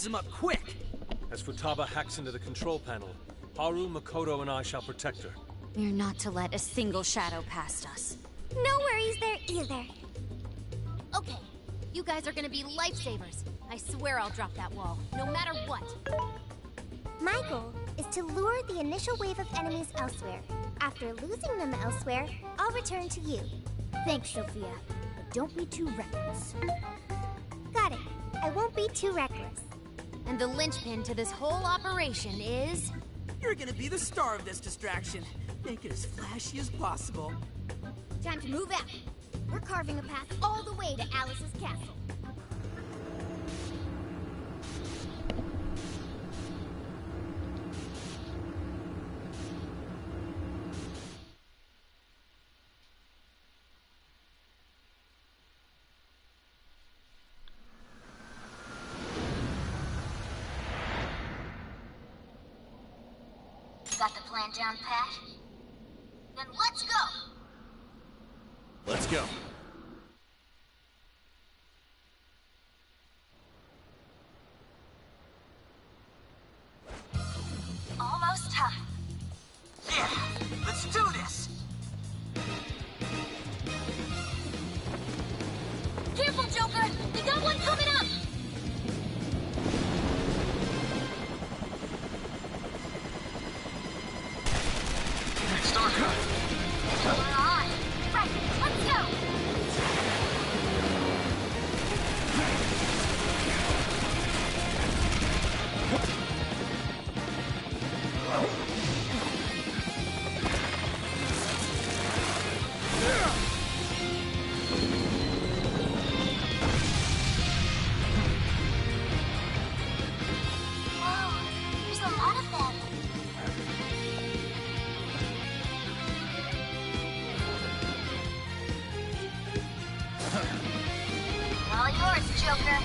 bust him up quick! As Futaba hacks into the control panel, Haru, Makoto, and I shall protect her. We're not to let a single shadow past us. No worries there either. Okay, you guys are gonna be lifesavers. I swear I'll drop that wall, no matter what. My goal is to lure the initial wave of enemies elsewhere. After losing them elsewhere, I'll return to you. Thanks, Sophia. But don't be too reckless. Got it. I won't be too reckless. And the linchpin to this whole operation is... You're gonna be the star of this distraction. Make it as flashy as possible. Time to move out. We're carving a path all the way to Alice's castle. Got the plan down, Pat? Then let's go! Let's go. Almost time. Yeah, let's do this! Careful, Joker! We got one coming up! Starter! We're on! Right, let's go! Whoa, there's a lot of them. All yours, Joker.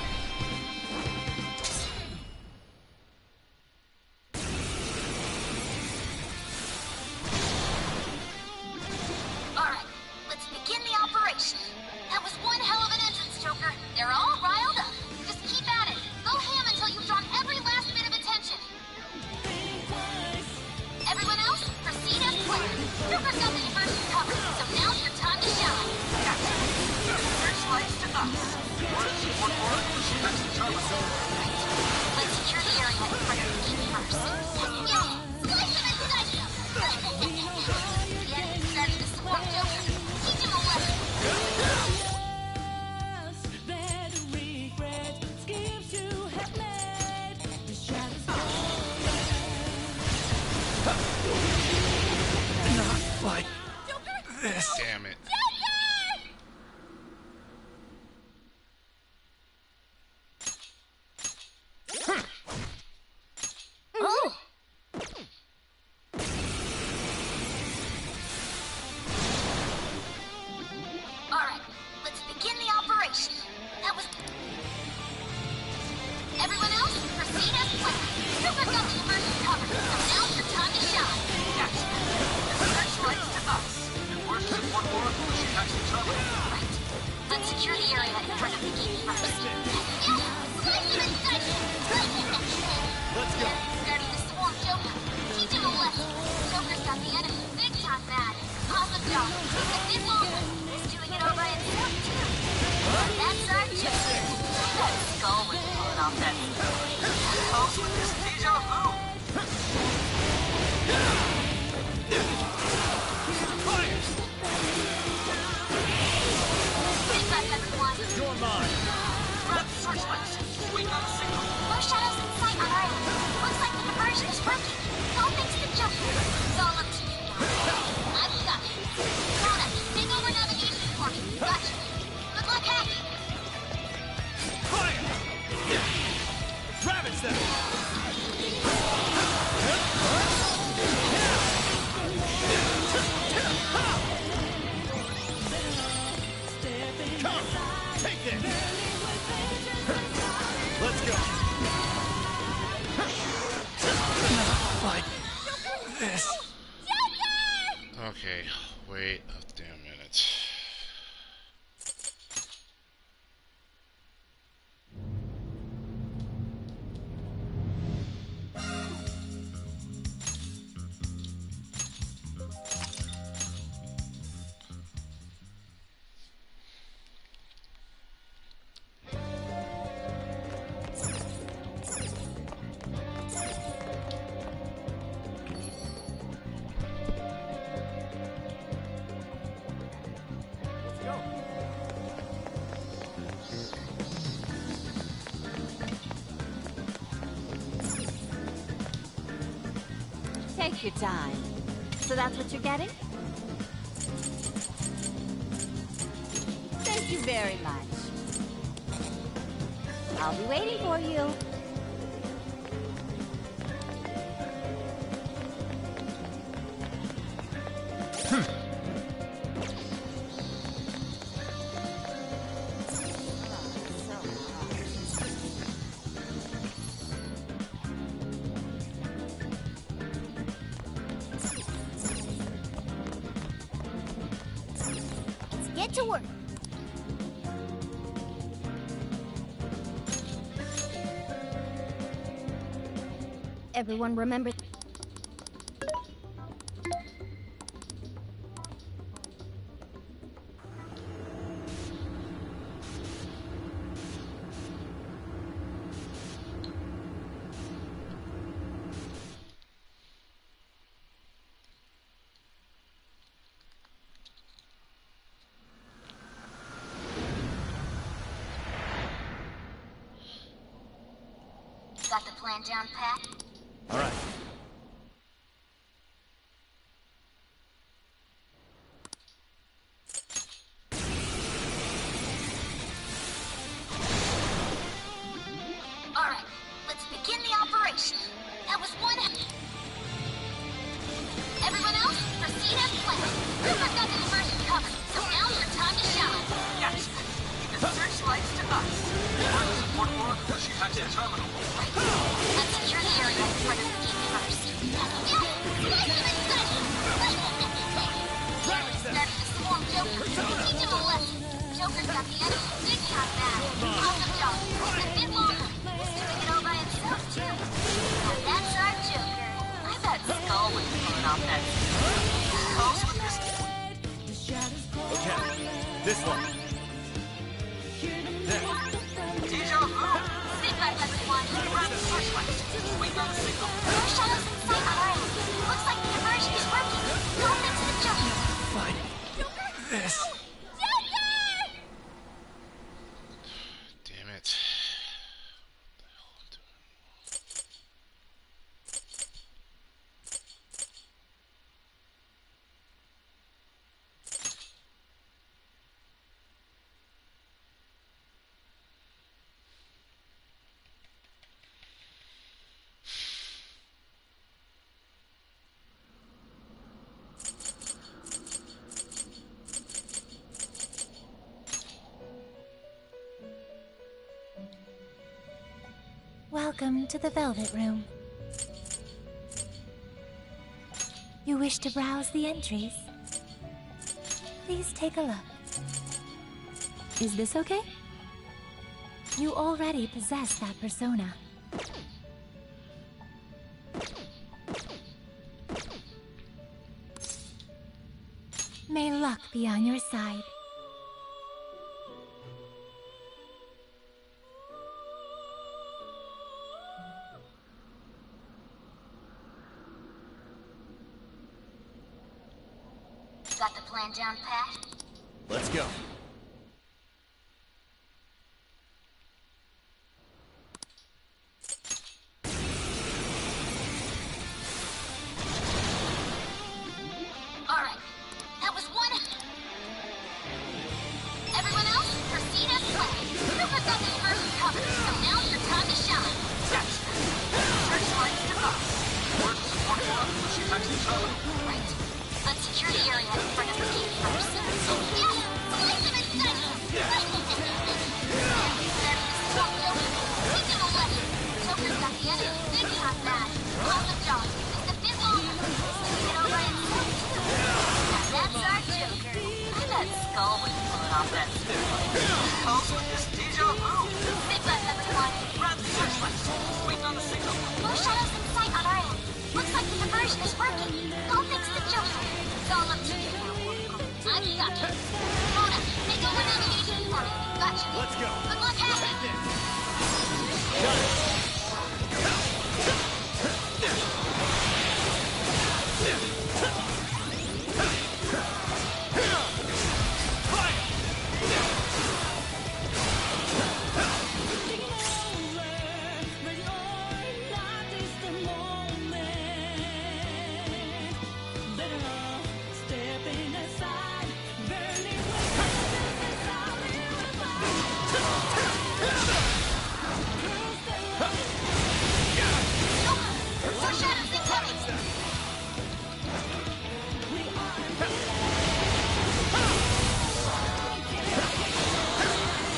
Alright, let's begin the operation. That was one hell of an entrance, Joker. They're all riled up. Just keep at it. Go ham until you've drawn every last bit of attention. Everyone else, proceed as planned. Joker's got the diversion covered, so now's your time to shine. Searchlights to us. One more. That's the terminal. Right. Let's secure the area in front of the gate first. Yeah! Slice him and dice him! The enemy's starting to swarm Joker. Teach him a lesson. Not like this. Damn it. Oh! Alright, let's begin the operation. That was... Everyone else, proceed as planned. Joker's got the diversion covered, so now's your time to shine. Yes. Searchlights to us. One more. That's the terminal. Right. Let's secure the area in front of the gate first. Yeah! Slice him and dice him! Let's go. Starting to swarm Joker. Teach him a lesson. Joker's got the enemy big time mad. Awesome job. Takes a bit longer. He's doing it all by himself, too. That's our Joker. That skull was pulling off that. Helps with this deja vu. Sit back, everyone. You're mine. Grab the searchlights. We got a signal. No shadows in sight on our end. Looks like the diversion is working. All thanks to Joker. It's all up to you guys. I've got it. Kona, take over navigation for me. Gotcha. Good luck hacking. Fire! Grab it, then. Come, take this. Let's go. Not like this. Okay, wait a damn minute. Take your time. So that's what you're getting? Thank you very much. I'll be waiting for you. Get to work. Everyone remember... Got the plan down pat? All right. All right, let's begin the operation. That was one... Everyone else, proceed as planned. I've got the diversion covered, so now's your time to shine. Yes. Keep the searchlights to us. We're the support org until she hacks the terminal. Let's secure the area in front of the gate first. Starting to swarm Joker. Teach him a lesson. Joker's got the enemy big time back. Awesome job. A bit longer. He's doing it all by himself, too. And that's our Joker. I bet Skull was pulling off that Close with this. Okay. This one. There. Deja vu. Sit back, everyone. Grab the searchlights. Wait on the signal. No shadows in sight on our end. Looks like the diversion is working. Go fix the Joker. Fine. This. Damn it. What the hell am I doing? Welcome to the Velvet Room. You wish to browse the entries? Please take a look. Is this okay? You already possess that persona. May luck be on your side. Got the plan down pat? Let's go. All right. That was one... Everyone else, proceed as planned. I've got the diversion covered, so now's your time to shine. Yes. Searchlights to us. We're the support org until she hacks the terminal. Right. Let's secure the area in front of the gate first. Yes! Slice him and study him! Starting to swarm Joker. Teach him a lesson. Joker's got the enemy big time back. Awesome job. Just a bit longer. He's doing it all by himself, too. And that's our Joker. I bet Skull was pulling off that Close with this deja vu. Big left, everyone. Grab the searchlights. Wait on the signal. No shadows in sight on our end. Looks like the diversion is working. Go fix the Joker. It's all up to you. I got you. Mona, take over navigation for me. Got you. Let's go. Good luck, Happy.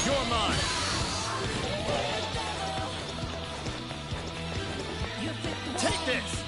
You're mine. Take this.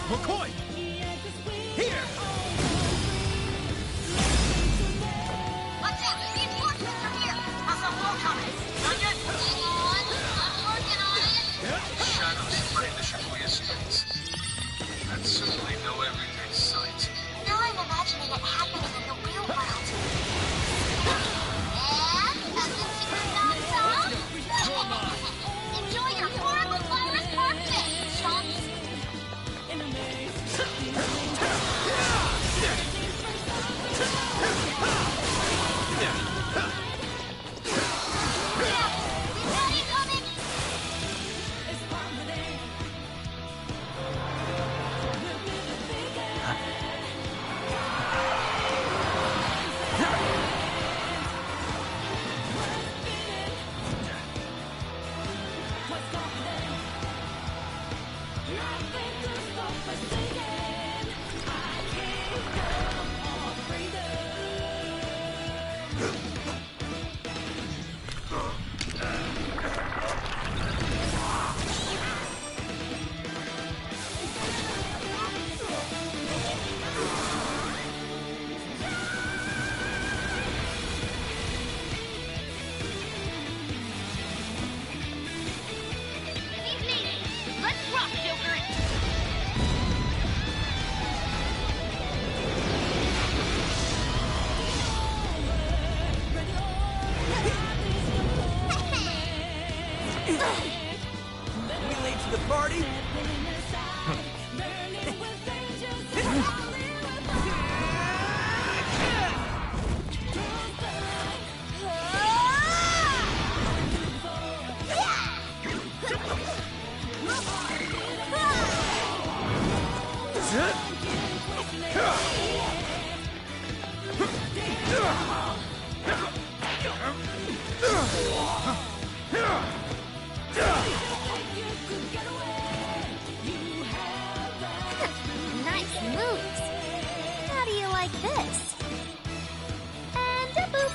McCoy! Here! Watch out! Reinforcements are here! How's our wall coming? Not yet. Hang on. I'm working on it. The shadows in my initial strengths. That's certainly no everyday sight. Now I'm imagining it happening in the real world. And as the secret on top, enjoy your horrible virus birthday, chumps. Nice moves. How do you like this? And a boop.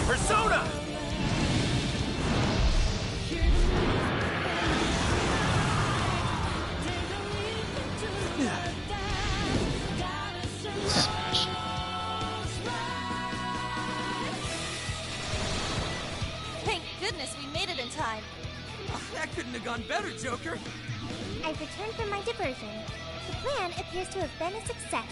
Persona! Thank goodness we made it in time. That couldn't have gone better, Joker. I've returned from my diversion. The plan appears to have been a success.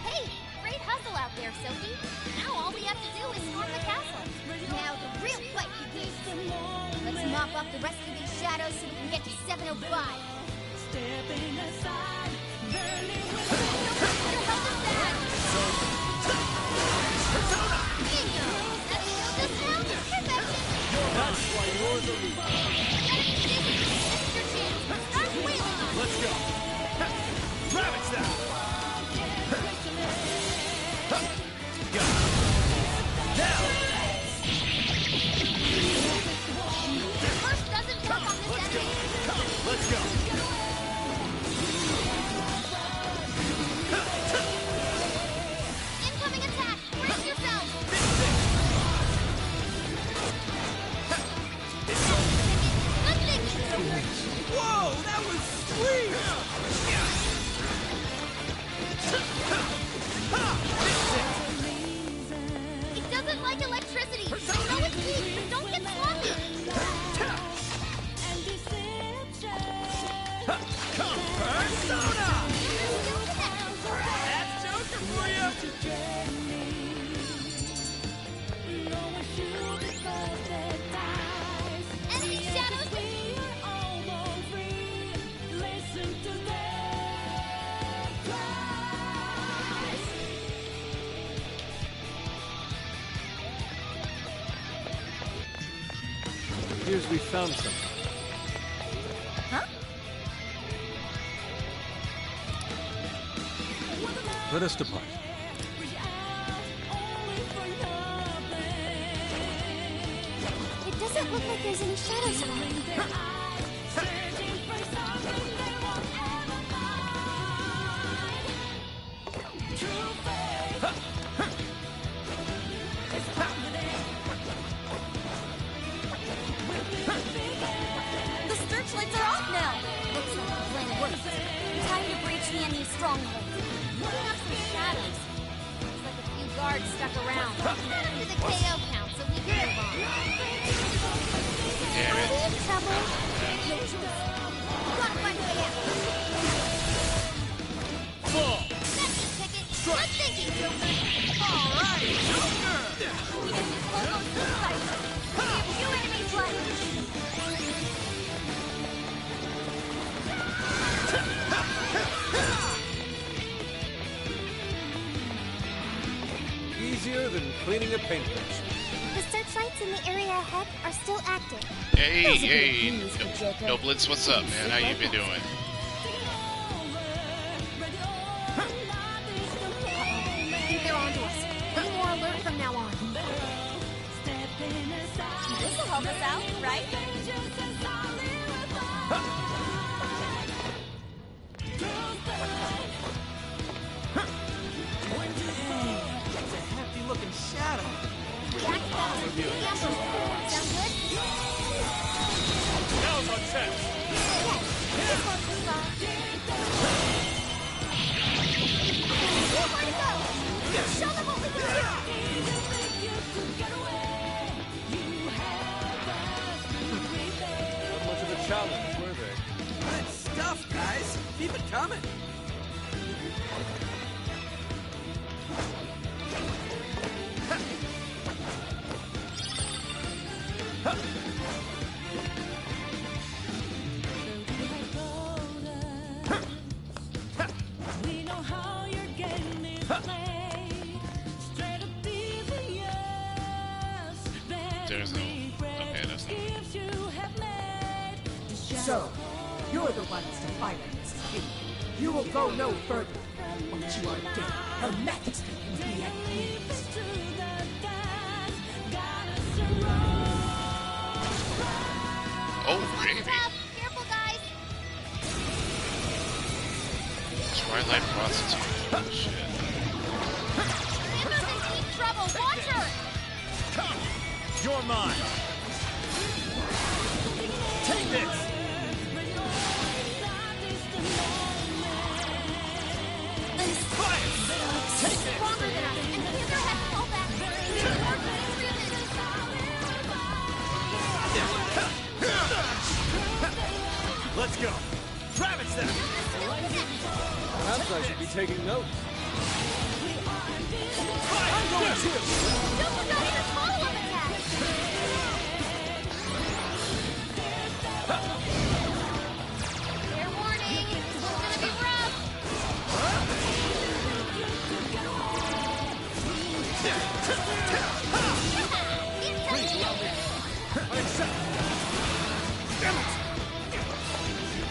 Hey, great hustle out there, Sophie. Now all we have to do is storm the castle. Now the real fight begins. Let's mop up the rest of these shadows so we can get to 705. Stepping aside, burning with help us back. Persona! Bingo! That shows us now? Perfection! That's why you're the leader. This is your chance. Start wheeling on. Let's go. Ravage that! Go. Now! First doesn't work on this enemy. Come on, let's go. appears we found something. Huh? Let us depart. It doesn't look like there's any shadows around. The searchlights are off now! Looks like the plan worked. Time to breach the enemy stronghold. We have some shadows. Looks like a few guards stuck around. Add them to the KO count so we can move on. Damn Are it. we in trouble? No choice. Gotta find a way out. Fall! That's the ticket. Good thinking, Joker. All right, Joker! We can use logos to fight. We have few enemies left. Easier than cleaning a paintbrush. The searchlights in the area ahead are still active. Hey, hey, no Blitz, what's up, man? How you been doing? I think they're onto us. Be more alert from now on. This'll help us out, right? It's a hefty-looking shadow. Back to that ambush. Sound good? Now's our chance! Yes. This one's the song. Where to go? Show them what we can do! Not much of a challenge, were they? Good stuff, guys. Keep it coming. There's no. Okay, that's not. So, you're the ones to fight against me. You will go no further. Once you are dead, hermetic in the enemies. Oh, gravy. Careful, guys! Twilight prostitute. Oh, shit. Amber's in deep trouble! Watch her! You're mine! Take this! Fire! Take this! Stronger than us, and Kendra has to fall back. We're working Let's go! Ravage them! Perhaps I should be taking notes. I'm going to! Joker got in a follow-up attack! Fair warning, this one's gonna be rough!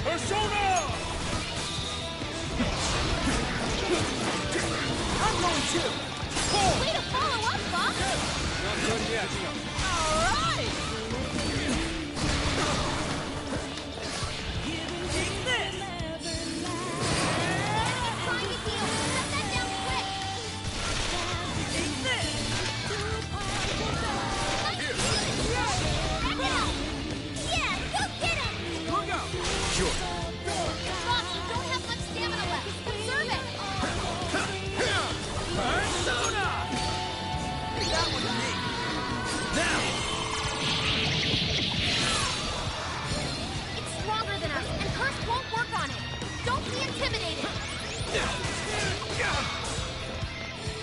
Persona! I'm going to. Way to follow up, Bob! Not done yet. All right. Take this. Trying to heal. Shut that down quick! Take this. Back it up! Yeah, go get him! We'll go. Sure. Ross, you don't have much stamina left. Conserve it! Persona. That was me. Now. It's stronger than us, and Curse won't work on it. Don't be intimidated.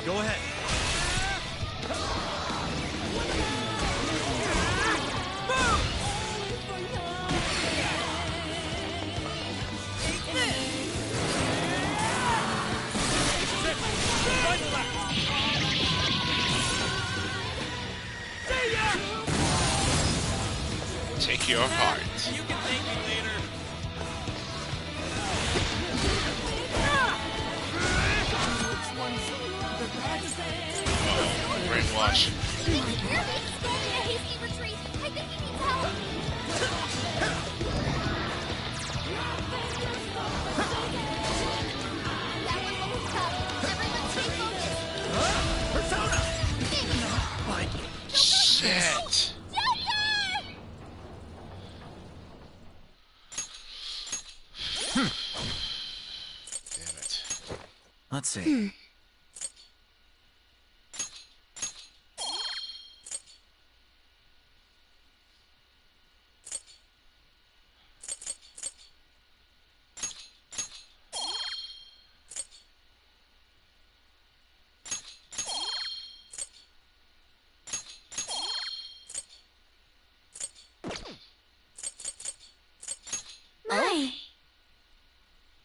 Go ahead. break your heart. You can thank me later. Oh, brainwash. Did you hear me? Scolding a hasty retreat. I think he needs help. That one will be tough. Everyone stay focused. Persona! Shit. Damn it. Let's see.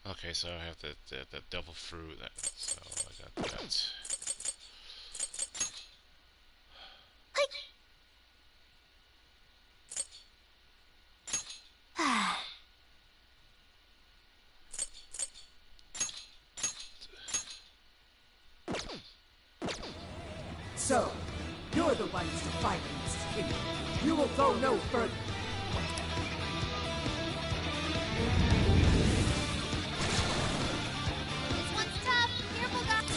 Okay, so I have the devil fruit. So I got that. So, you're the ones to fight in this king. You will go no further. This one's tough. Careful, guys.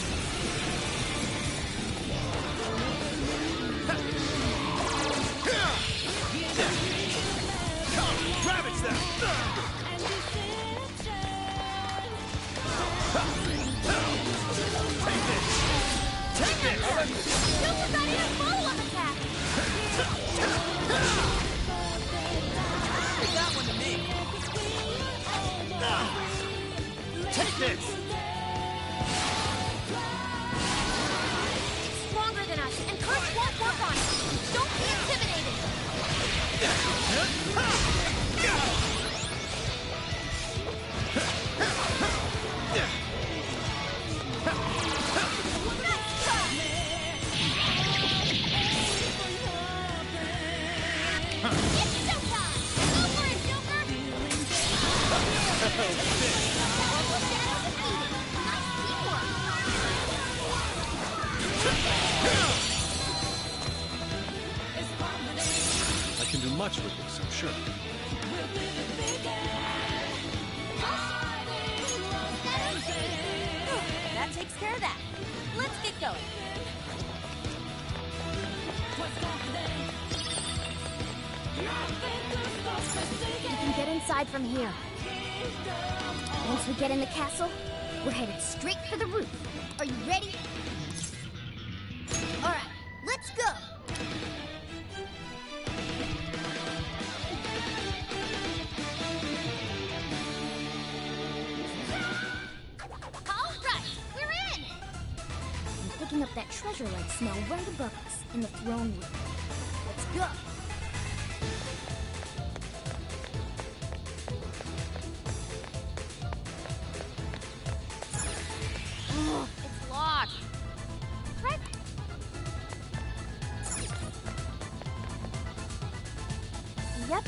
Ravage them! Take this! Joker got in a follow-up attack. Leave that one to me! Take this! It's stronger than us, and Curse won't work on it. Don't be intimidated. Nice try. It's showtime. Go for it, Joker. Shadow defeated. Nice teamwork. I can do much with this, I'm sure. That takes care of that. Let's get going. You can get inside from here. Once we get in the castle, we're headed straight for the roof. Are you ready? All right, let's go. All right, we're in. I'm picking up that treasure-like smell right above us in the throne room. Let's go. Oh, it's locked. Right. Yep.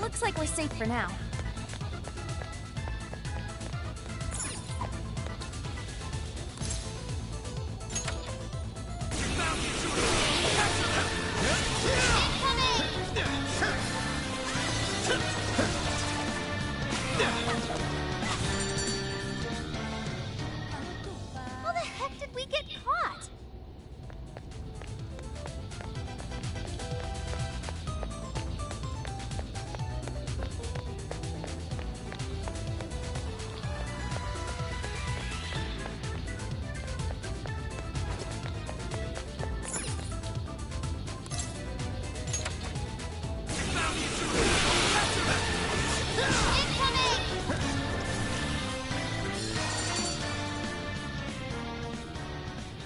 Looks like we're safe for now. How the heck did we get caught?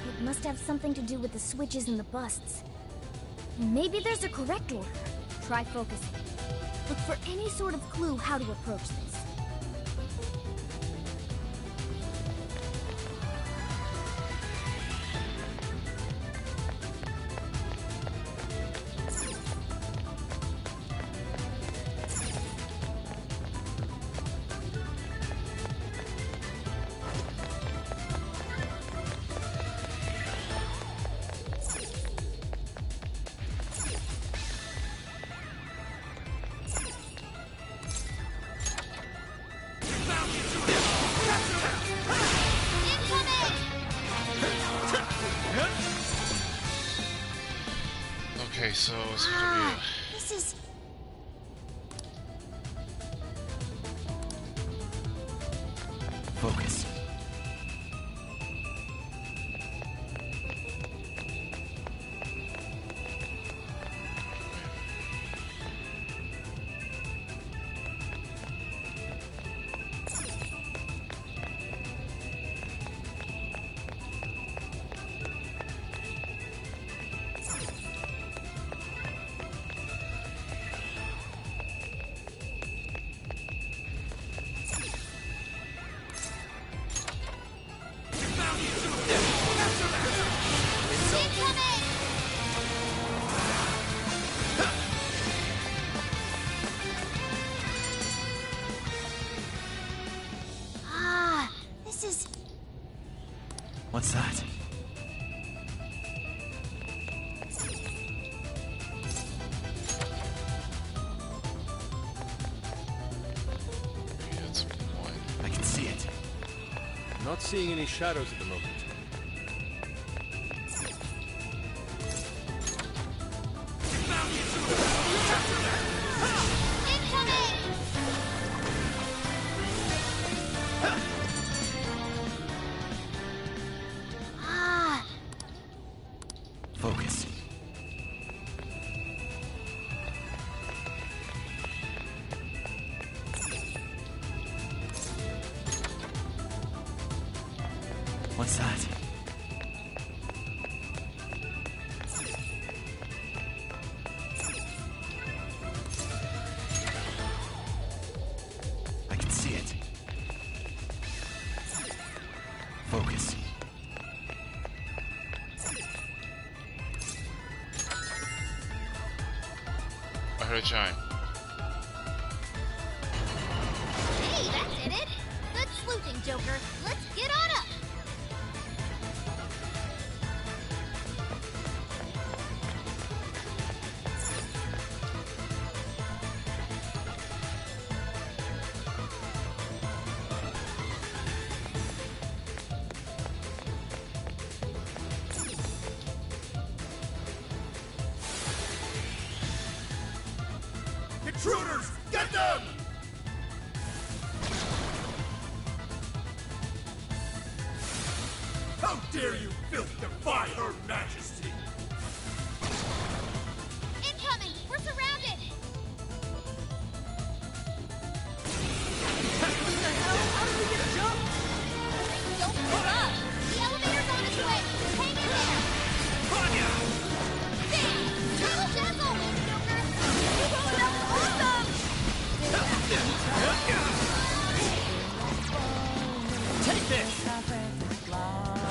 It must have something to do with the switches and the busts. Maybe there's a correct order. Try focusing. Look for any sort of clue how to approach this. Okay, so it's gonna be. This is... Focus. This is... What's that? Maybe that's one. I can see it. Not seeing any shadows at the moment. Focus. What's that? I can see it. Focus. I heard a chime. Hey, that did it! Good sleuthing, Joker. Let's get on up! Intruders! Get them! How dare you filth defy Her Majesty! Incoming! We're surrounded! Don't give up! The elevator's on its way! Hang in there! Bam! Triple dazzle! Joker! That was awesome! Take this!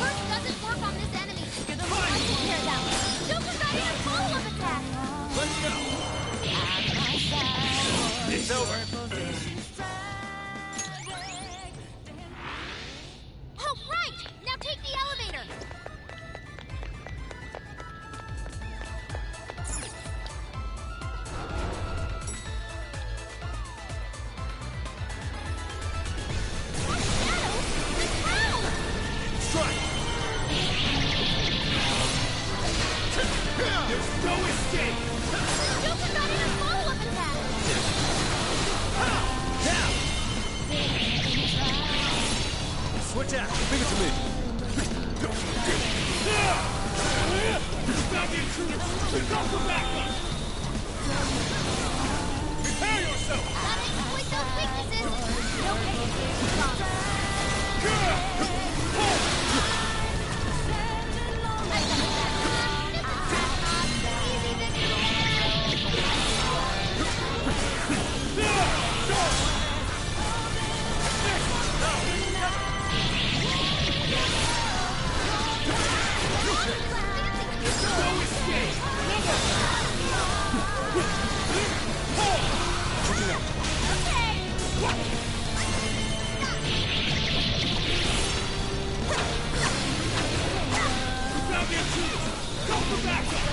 Burst doesn't work on this enemy! I'll take care of that one! Joker got in a follow-up attack! Let's go! It's over. Oh, right! Now take the elevator! More shadows? The crowd! Strike! There's no escape! Joker got in a follow-up attack! Switch out. Leave it to me. Stop the intruders! Go for backup! Prepare yourself! Gotta exploit those weaknesses! No hesitation, Tom. Easy No escape! Stop the intruders! Go for backup!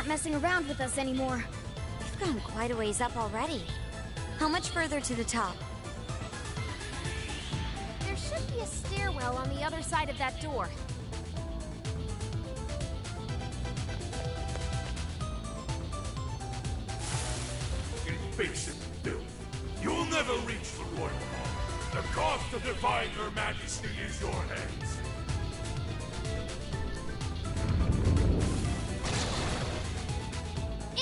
not messing around with us anymore. We've gone quite a ways up already. How much further to the top? There should be a stairwell on the other side of that door. Basic filth. You'll never reach the royal hall. The cost of defying Her Majesty is your heads.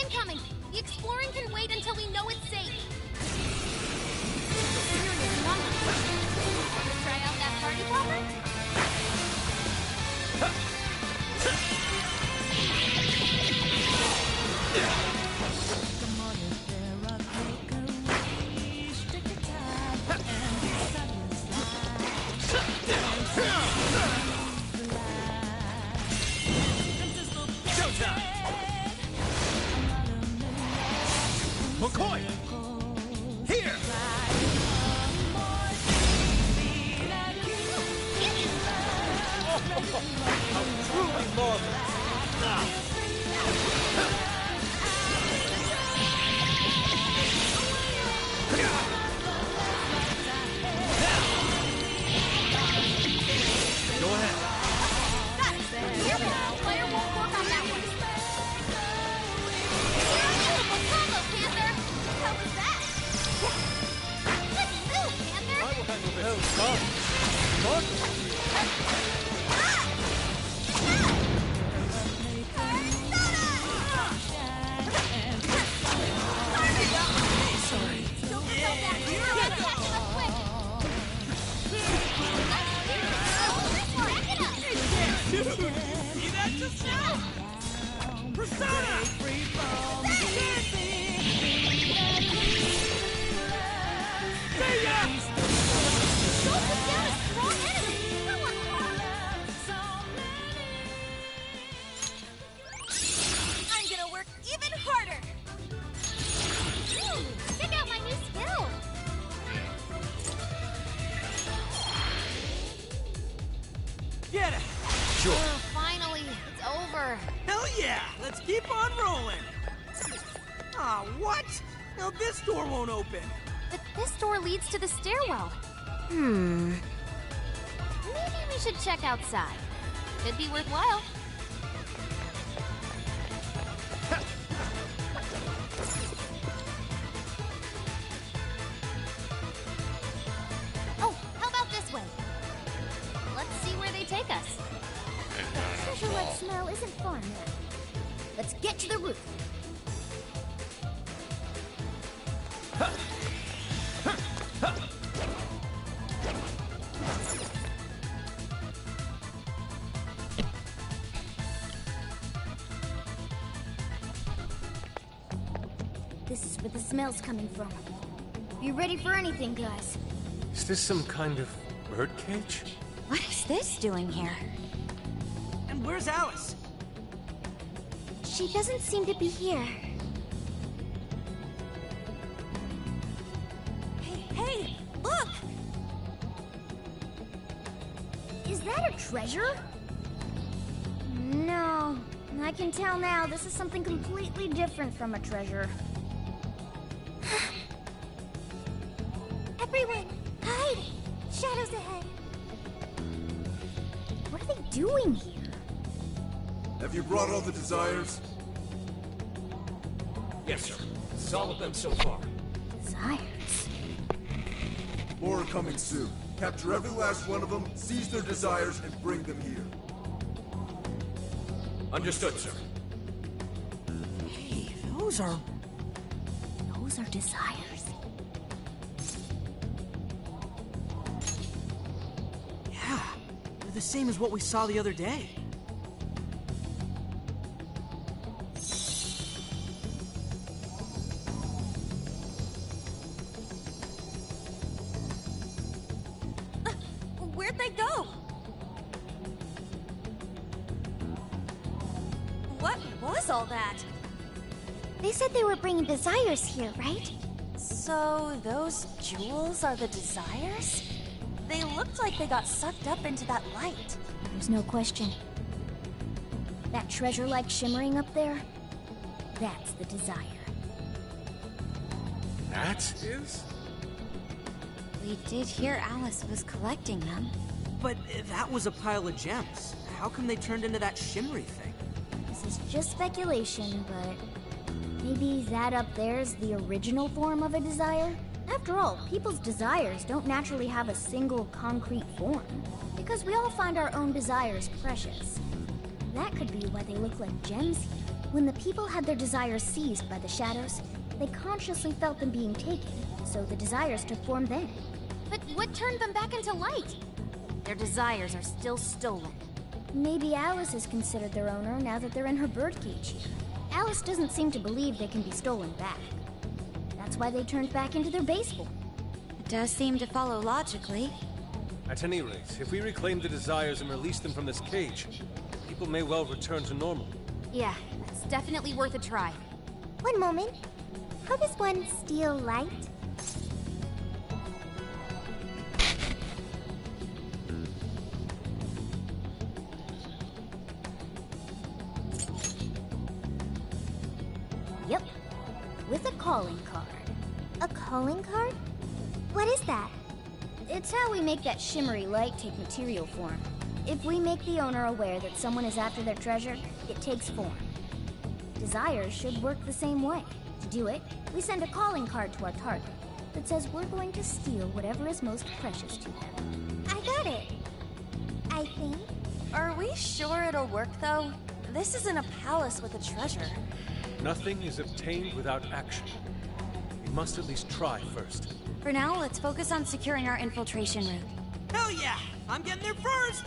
Incoming! The exploring can wait until we know it's safe. Serious numbers. Wanna try out that party popper? McCoy! Here! How truly marvelous! Go ahead. Got it! Here we go! Player won't work on that one. Beautiful combo, Panther! How was that? Good move, Panther! I will handle this. Oh, stop. What? Dude, see that just now? Persona! See ya! Don't put down a strong enemy! I'm gonna work even harder! Ooh, check out my new skill! Get it! Sure. Oh, finally, it's over. Hell yeah! Let's keep on rolling! Ah, what? Now this door won't open! But this door leads to the stairwell. Maybe we should check outside. Could be worthwhile. Oh, how about this way? Let's see where they take us. Treasure-like smell isn't far now. Let's get to the roof. This is where the smell's coming from. Be ready for anything, guys. Is this some kind of birdcage? What is this doing here? And where's Alice? She doesn't seem to be here. Hey, look! Is that a treasure? No. I can tell now this is something completely different from a treasure. Everyone, hide! Shadows ahead. What are they doing here? Have you brought all the desires? Yes, sir. Solved them so far. Desires? More are coming soon. Capture every last one of them, seize their desires, and bring them here. Understood, sir. Hey, those are desires. Yeah, they're the same as what we saw the other day. Where'd they go? What was all that? They said they were bringing desires here, right? So those jewels are the desires? They looked like they got sucked up into that light. There's no question. That treasure-like shimmering up there, That's the desire. That is? We did hear Alice was collecting them. But that was a pile of gems. How come they turned into that shimmery thing? This is just speculation, but maybe that up there's the original form of a desire? After all, people's desires don't naturally have a single concrete form, because we all find our own desires precious. That could be why they look like gems here. When the people had their desires seized by the shadows, they consciously felt them being taken, so the desires took form then. But what turned them back into light? Their desires are still stolen. Maybe Alice is considered their owner now that they're in her birdcage here. Alice doesn't seem to believe they can be stolen back. That's why they turned back into their base form. It does seem to follow logically. At any rate, if we reclaim the desires and release them from this cage, people may well return to normal. Yeah, that's definitely worth a try. One moment. How does one steal light? Yep, with a calling card. A calling card? What is that? It's how we make that shimmery light take material form. If we make the owner aware that someone is after their treasure, it takes form. Desires should work the same way. To do it, we send a calling card to our target that says we're going to steal whatever is most precious to them. I got it. I think. Are we sure it'll work, though? This isn't a palace with a treasure. Nothing is obtained without action. We must at least try first. For now, let's focus on securing our infiltration route. Hell yeah! I'm getting there first!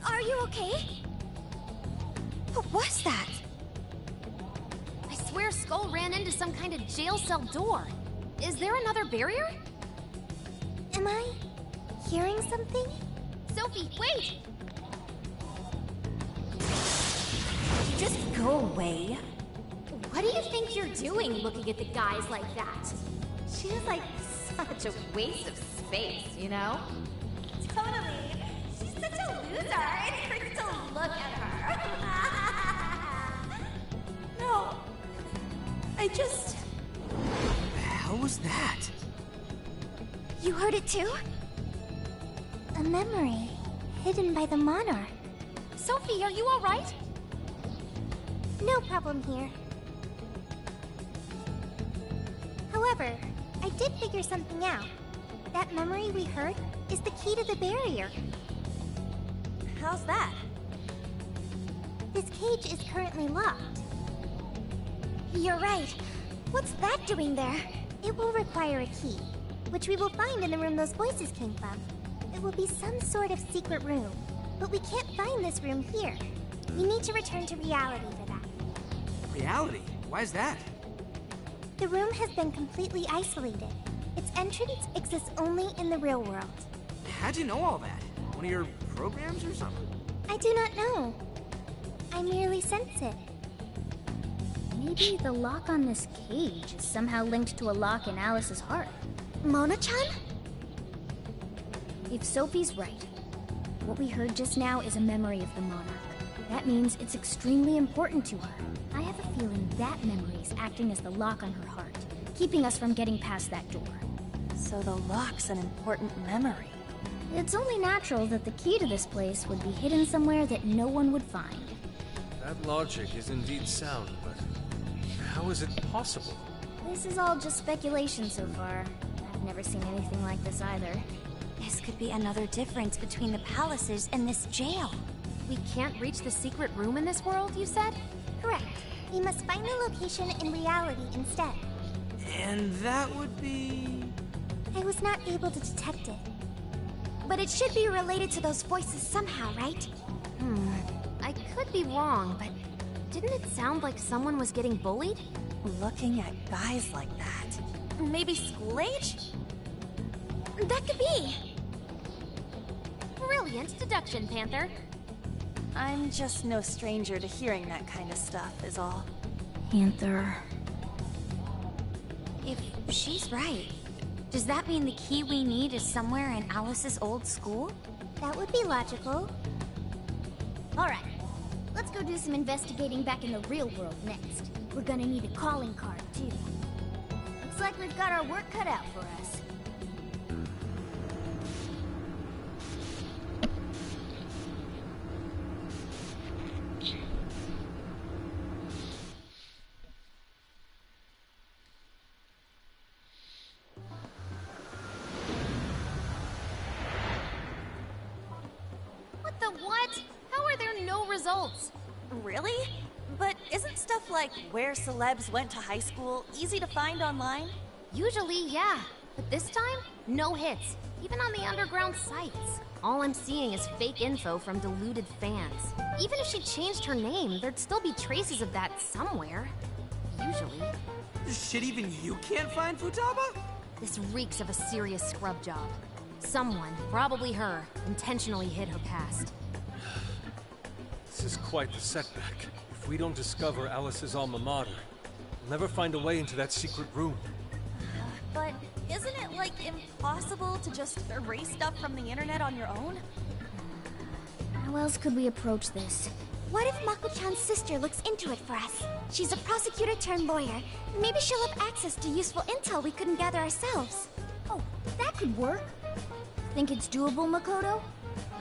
Are you okay? What was that? I swear Skull ran into some kind of jail cell door. Is there another barrier? Am I hearing something? Sophie, wait! Just go away. What do you think you're doing looking at the guys like that? She was like such a waste of space, you know? Totally. She's such a loser. It hurts to look at her. No. I just... The hell was that? You heard it too? A memory hidden by the monarch. Sophie, are you alright? No problem here. However, I did figure something out. That memory we heard is the key to the barrier. How's that? This cage is currently locked. You're right. What's that doing there? It will require a key, which we will find in the room those voices came from. It will be some sort of secret room, but we can't find this room here. We need to return to reality for that. Reality? Why is that? The room has been completely isolated. Its entrance exists only in the real world. How'd you know all that? One of your programs or something? I do not know. I merely sense it. Maybe the lock on this cage is somehow linked to a lock in Alice's heart. Mona-chan? If Sophie's right, what we heard just now is a memory of the monarch. That means it's extremely important to her. I have a feeling that memory is acting as the lock on her heart, keeping us from getting past that door. So the lock's an important memory. It's only natural that the key to this place would be hidden somewhere that no one would find. That logic is indeed sound, but how is it possible? This is all just speculation so far. I've never seen anything like this either. This could be another difference between the palaces and this jail. We can't reach the secret room in this world, you said? Correct. We must find the location in reality instead. And that would be... I was not able to detect it. But it should be related to those voices somehow, right? I could be wrong, but didn't it sound like someone was getting bullied? Looking at guys like that. Maybe school age? That could be. Brilliant deduction, Panther. I'm just no stranger to hearing that kind of stuff, is all. Panther. If she's right, Does that mean the key we need is somewhere in Alice's old school? That would be logical. Alright, let's go do some investigating back in the real world next. We're gonna need a calling card, too. Looks like we've got our work cut out for us. What the what? How are there no results? Really? But isn't stuff like where celebs went to high school easy to find online? Usually, yeah. But this time, no hits. Even on the underground sites. All I'm seeing is fake info from deluded fans. Even if she changed her name, there'd still be traces of that somewhere. Usually. Shit, even you can't find Futaba? This reeks of a serious scrub job. Someone, probably her, intentionally hid her past. This is quite the setback. If we don't discover Alice's alma mater, we'll never find a way into that secret room. But isn't it, like, impossible to just erase stuff from the internet on your own? How else could we approach this? What if Mako-chan's sister looks into it for us? She's a prosecutor turned lawyer. Maybe she'll have access to useful intel we couldn't gather ourselves. Oh, that could work. Think it's doable, Makoto?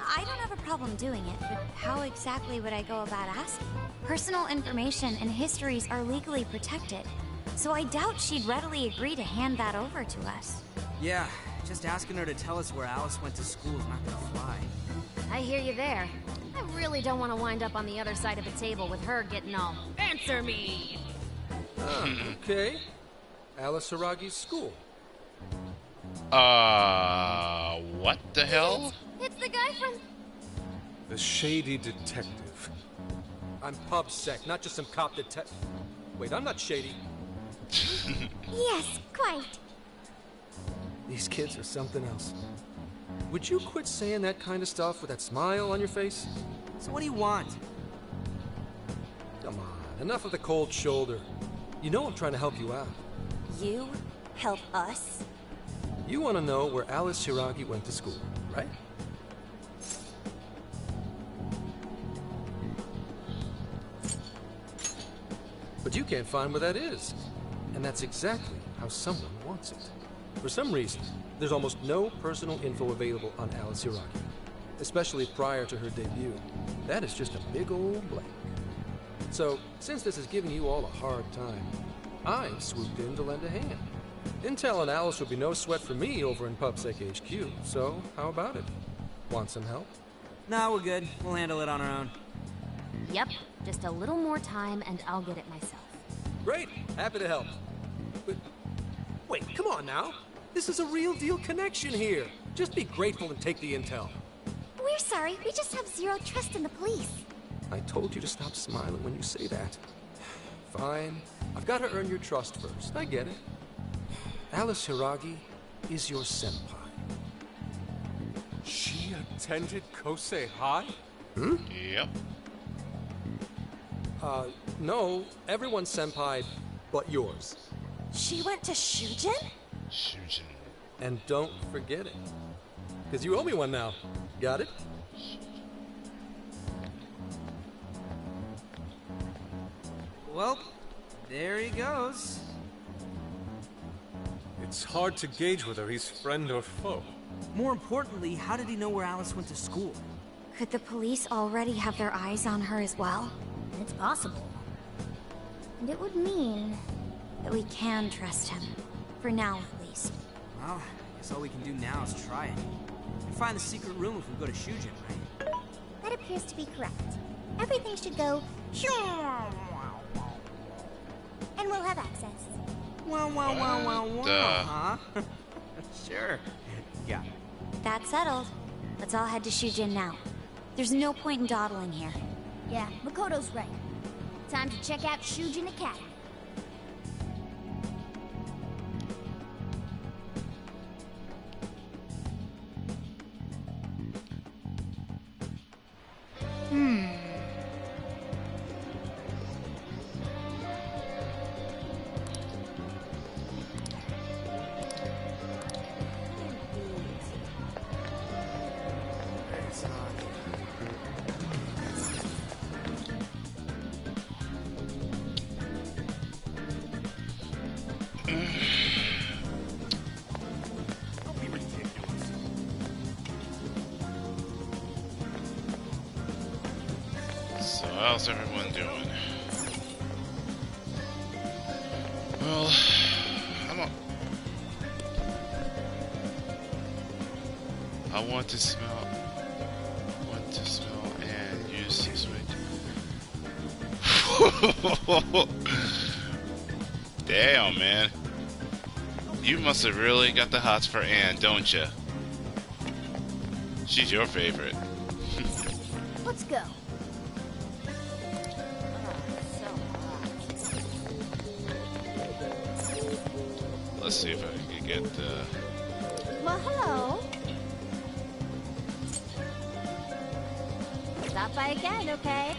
I don't have a problem doing it, but how exactly would I go about asking? Personal information and histories are legally protected, so I doubt she'd readily agree to hand that over to us. Yeah, just asking her to tell us where Alice went to school is not gonna fly. I hear you there. I really don't want to wind up on the other side of the table with her getting all, "Answer me!" Okay. Alice Hiragi's school. What the hell? It's the guy from... The shady detective. I'm PubSec, not just some cop detective. Wait, I'm not shady. Yes, quite. These kids are something else. Would you quit saying that kind of stuff with that smile on your face? So what do you want? Come on, enough of the cold shoulder. You know I'm trying to help you out. You help us? You want to know where Alice Hiragi went to school, right? But you can't find where that is. And that's exactly how someone wants it. For some reason, there's almost no personal info available on Alice Hiragi, especially prior to her debut. That is just a big old blank. So, since this is giving you all a hard time, I swooped in to lend a hand. Intel and Alice would be no sweat for me over in PubSec HQ, so how about it? Want some help? Nah, we're good. We'll handle it on our own. Yep, just a little more time and I'll get it myself. Great, happy to help. But, wait, come on now. This is a real deal connection here. Just be grateful and take the intel. We're sorry, we just have zero trust in the police. I told you to stop smiling when you say that. Fine. I've got to earn your trust first. I get it. Alice Hiragi is your senpai. She attended Kosei High? Hmm? Yep. No. Everyone's senpai but yours. She went to Shujin? Shujin. And don't forget it. Because you owe me one now. Got it? Well, there he goes. It's hard to gauge whether he's friend or foe. More importantly, how did he know where Alice went to school? Could the police already have their eyes on her as well? It's possible. And it would mean that we can trust him. For now, at least. Well, I guess all we can do now is try it. We can find the secret room if we go to Shujin, right? That appears to be correct. Everything should go... and we'll have access. Wow, wow, wow, wow, wow, huh? Sure. Yeah. That's settled. Let's all head to Shujin now. There's no point in dawdling here. Yeah, Makoto's right. Time to check out Shujin Academy. how's everyone doing? Well, I want to smell and use this way. Damn, man. You must have really got the hots for Anne, don't you? She's your favorite. Let's go. Let's see if I can get Well, hello. Stop by again, okay? I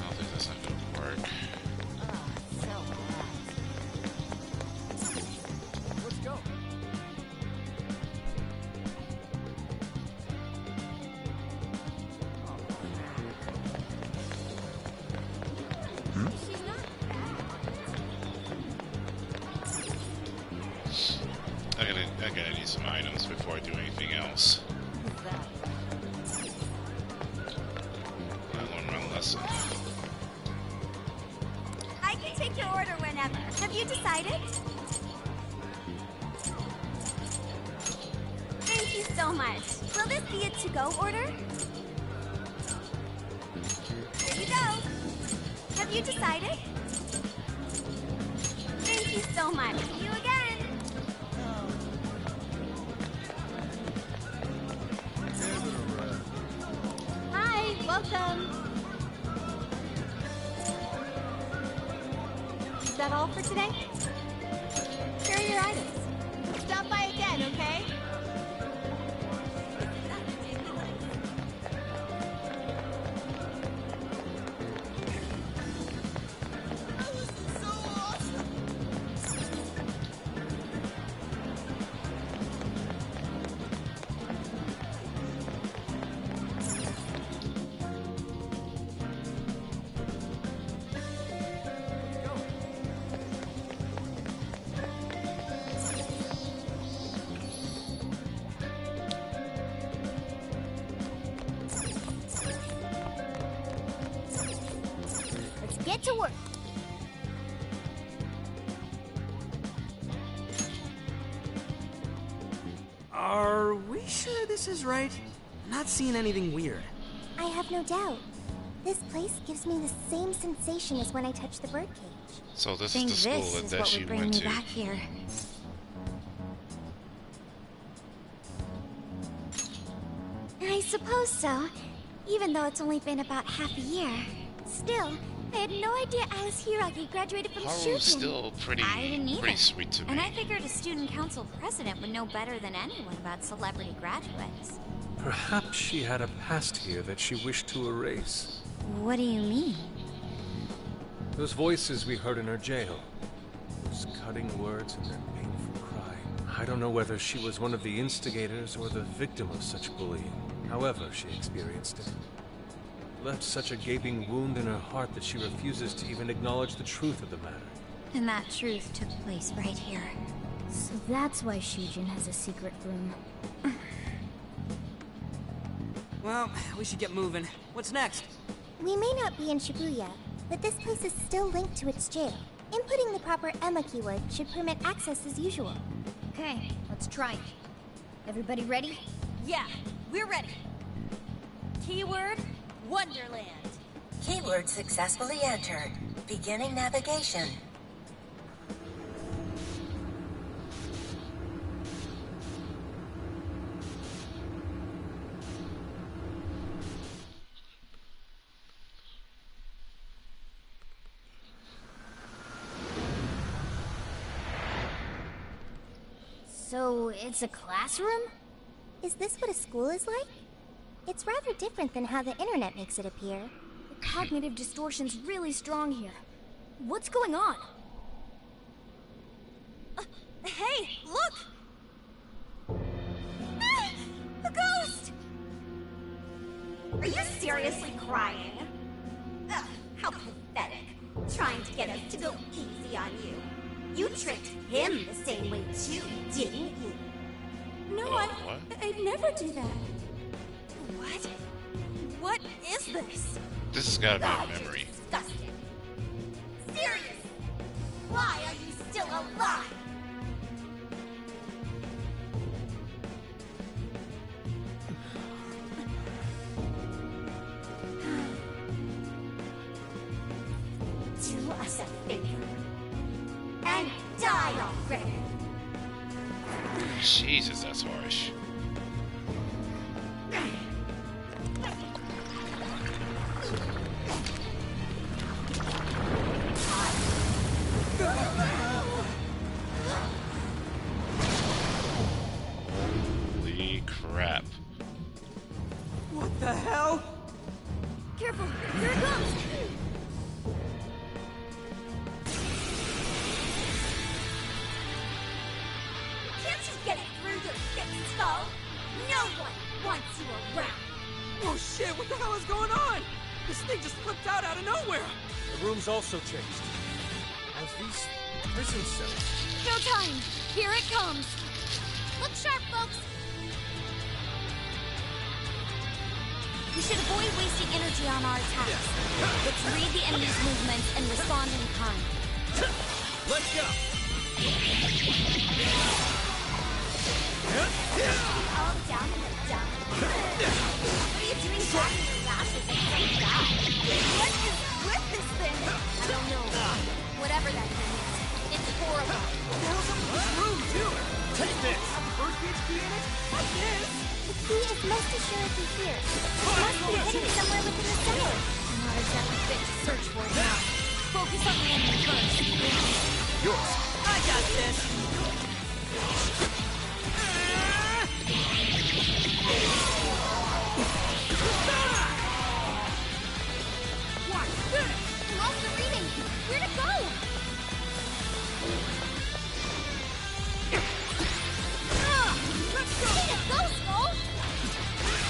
don't think that's not gonna work. Let's go. I'm gonna need some items before I do anything else. I learned my lesson. I can take your order whenever. Have you decided? Thank you so much. Will this be a to-go order? Here you go. Have you decided? Thank you so much. See you again. Hi, welcome. Is that all for today? Here are your items. Stop by again, okay? Get to work. Are we sure this is right? I'm not seeing anything weird. I have no doubt. This place gives me the same sensation as when I touched the birdcage. So this Think is the this school is that what she would bring went me to. back here. I suppose so, even though it's only been about half a year. Still, I had no idea Alice Hiragi graduated from Haru's shooting. still pretty sweet to me. And I figured a student council president would know better than anyone about celebrity graduates. Perhaps she had a past here that she wished to erase. What do you mean? Those voices we heard in her jail. Those cutting words and their painful cry. I don't know whether she was one of the instigators or the victim of such bullying. However she experienced it. It left such a gaping wound in her heart that she refuses to even acknowledge the truth of the matter. And that truth took place right here. So that's why Shujin has a secret room. Well, we should get moving. What's next? We may not be in Shibuya, but this place is still linked to its jail. Inputting the proper Emma keyword should permit access as usual. Okay, let's try it. Everybody ready? Yeah, we're ready. Keyword, Wonderland. Keyword successfully entered. Beginning navigation. So, it's a classroom? Is this what a school is like? It's rather different than how the internet makes it appear. The cognitive distortion's really strong here. What's going on? Hey, look! Ah, a ghost! Are you seriously crying? Ugh, how pathetic. Trying to get us to go easy on you. You tricked him the same way too, didn't you? No, What? I'd never do that. What? What is this? This has got to be a memory. Disgusting. Serious. Why are you still alive? Do us a favor and die already. Jesus, that's harsh. Holy crap. What the hell? Careful, here it comes! Can't you get it through your thick skull? No one wants you around. Oh shit, what the hell is going on? This thing just flipped out of nowhere. The room's also changed. As these prison cells. No time! Here it comes! Look sharp, folks. We should avoid wasting energy on our attacks. Let's read the enemy's movements and respond in kind. Let's go! All down in the dump. What are you doing dragging your lashes like some guy? What is with this thing? I don't know. Whatever that thing is, it's horrible. What the hell's up with this room, too? Take this! Have the first PhD in it? What's this? The key is most assuredly here. It must be hidden somewhere within the cellar. I'm not exactly fit to search for it now. Focus on the enemy first. Yours. I got this. Watch this. I lost the reading. Where'd it go? Let's go. Way to go, Skull!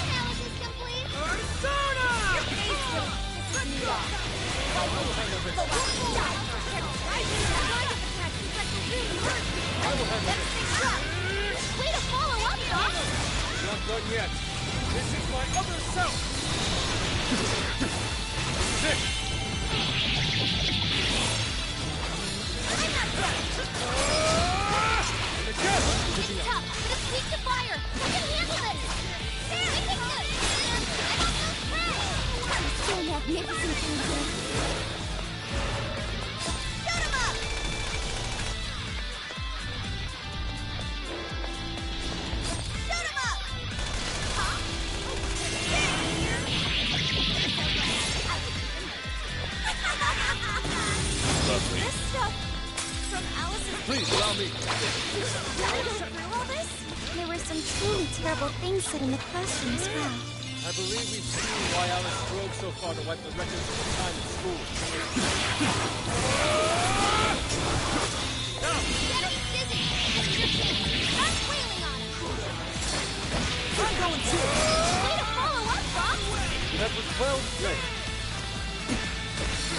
Analysis complete. Persona! Let's go. Way to follow up, Doc! Not done yet. This is my other self! Sit! I'm not done! And again! It's tough, but it's weak to fire! I can handle this! There, I can do it! I'm on those tracks! I'm so magnificent, Angel. Shut him up! Shut him up! Huh? Lovely. This stuff from Alice's... Please allow me. Really go through all this? There were some truly terrible things said in the classroom as well. I believe we've seen why Alice strove so far to wipe the records of her time at school. Getting dizzy! Stop wailing on him! I'm going too. Way to follow up, Doc! That was well played.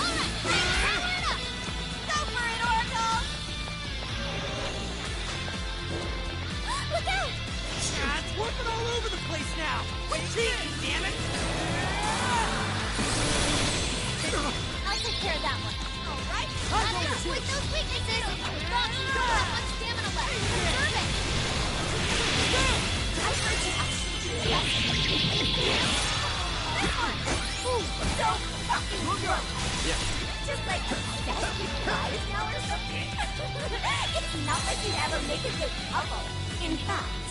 Alright, power it up! Go for it, Oracle! Look out! It's working all over the place now. Quit cheating, damn it! I'll take care of that one. Alright? I'm Gotta going exploit to. those weaknesses! Doc, you don't have much stamina left. Preserve it! I heard you actually do that. This one! Ooh, so fucking good. Yeah. Just like a second prize now or something. It's not like you ever make a good couple. In fact,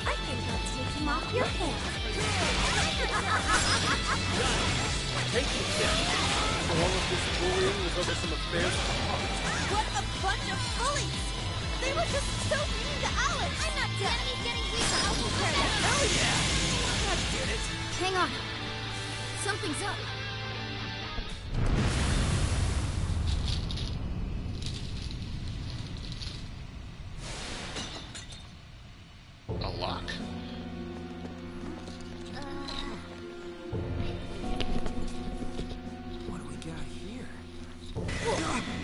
I think I'll take him off your hands. Take it down. So all of this bullying was over some affairs of the heart. What a bunch of bullies! They were just so mean to Alice! I'm not done! Enemy's getting weaker! I'll take care of that! Hell yeah! I did it. Hang on. Something's up. A lock. What do we got here?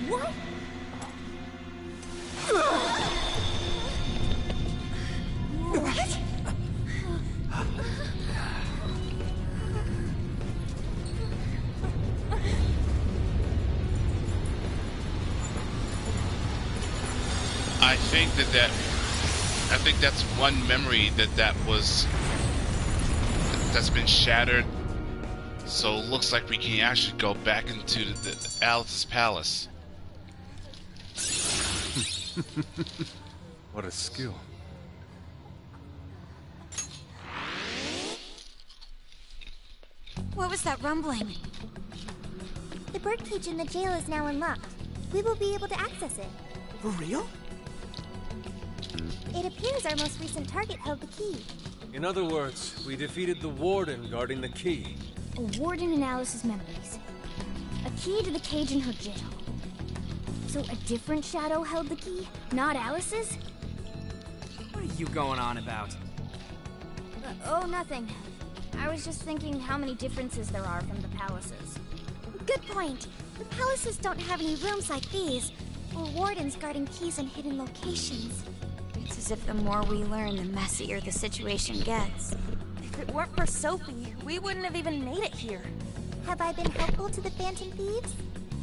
What? I think that's one memory that's been shattered. So it looks like we can actually go back into the Alice's palace. What a skill. What was that rumbling? The birdcage in the jail is now unlocked. We will be able to access it. For real? It appears our most recent target held the key. In other words, we defeated the warden guarding the key. A warden in Alice's memories. A key to the cage in her jail. So a different shadow held the key, not Alice's? What are you going on about? Oh, nothing. I was just thinking how many differences there are from the palaces. Good point. The palaces don't have any rooms like these, or wardens guarding keys in hidden locations. It's as if the more we learn, the messier the situation gets. If it weren't for Sophie, we wouldn't have even made it here. Have I been helpful to the Phantom Thieves?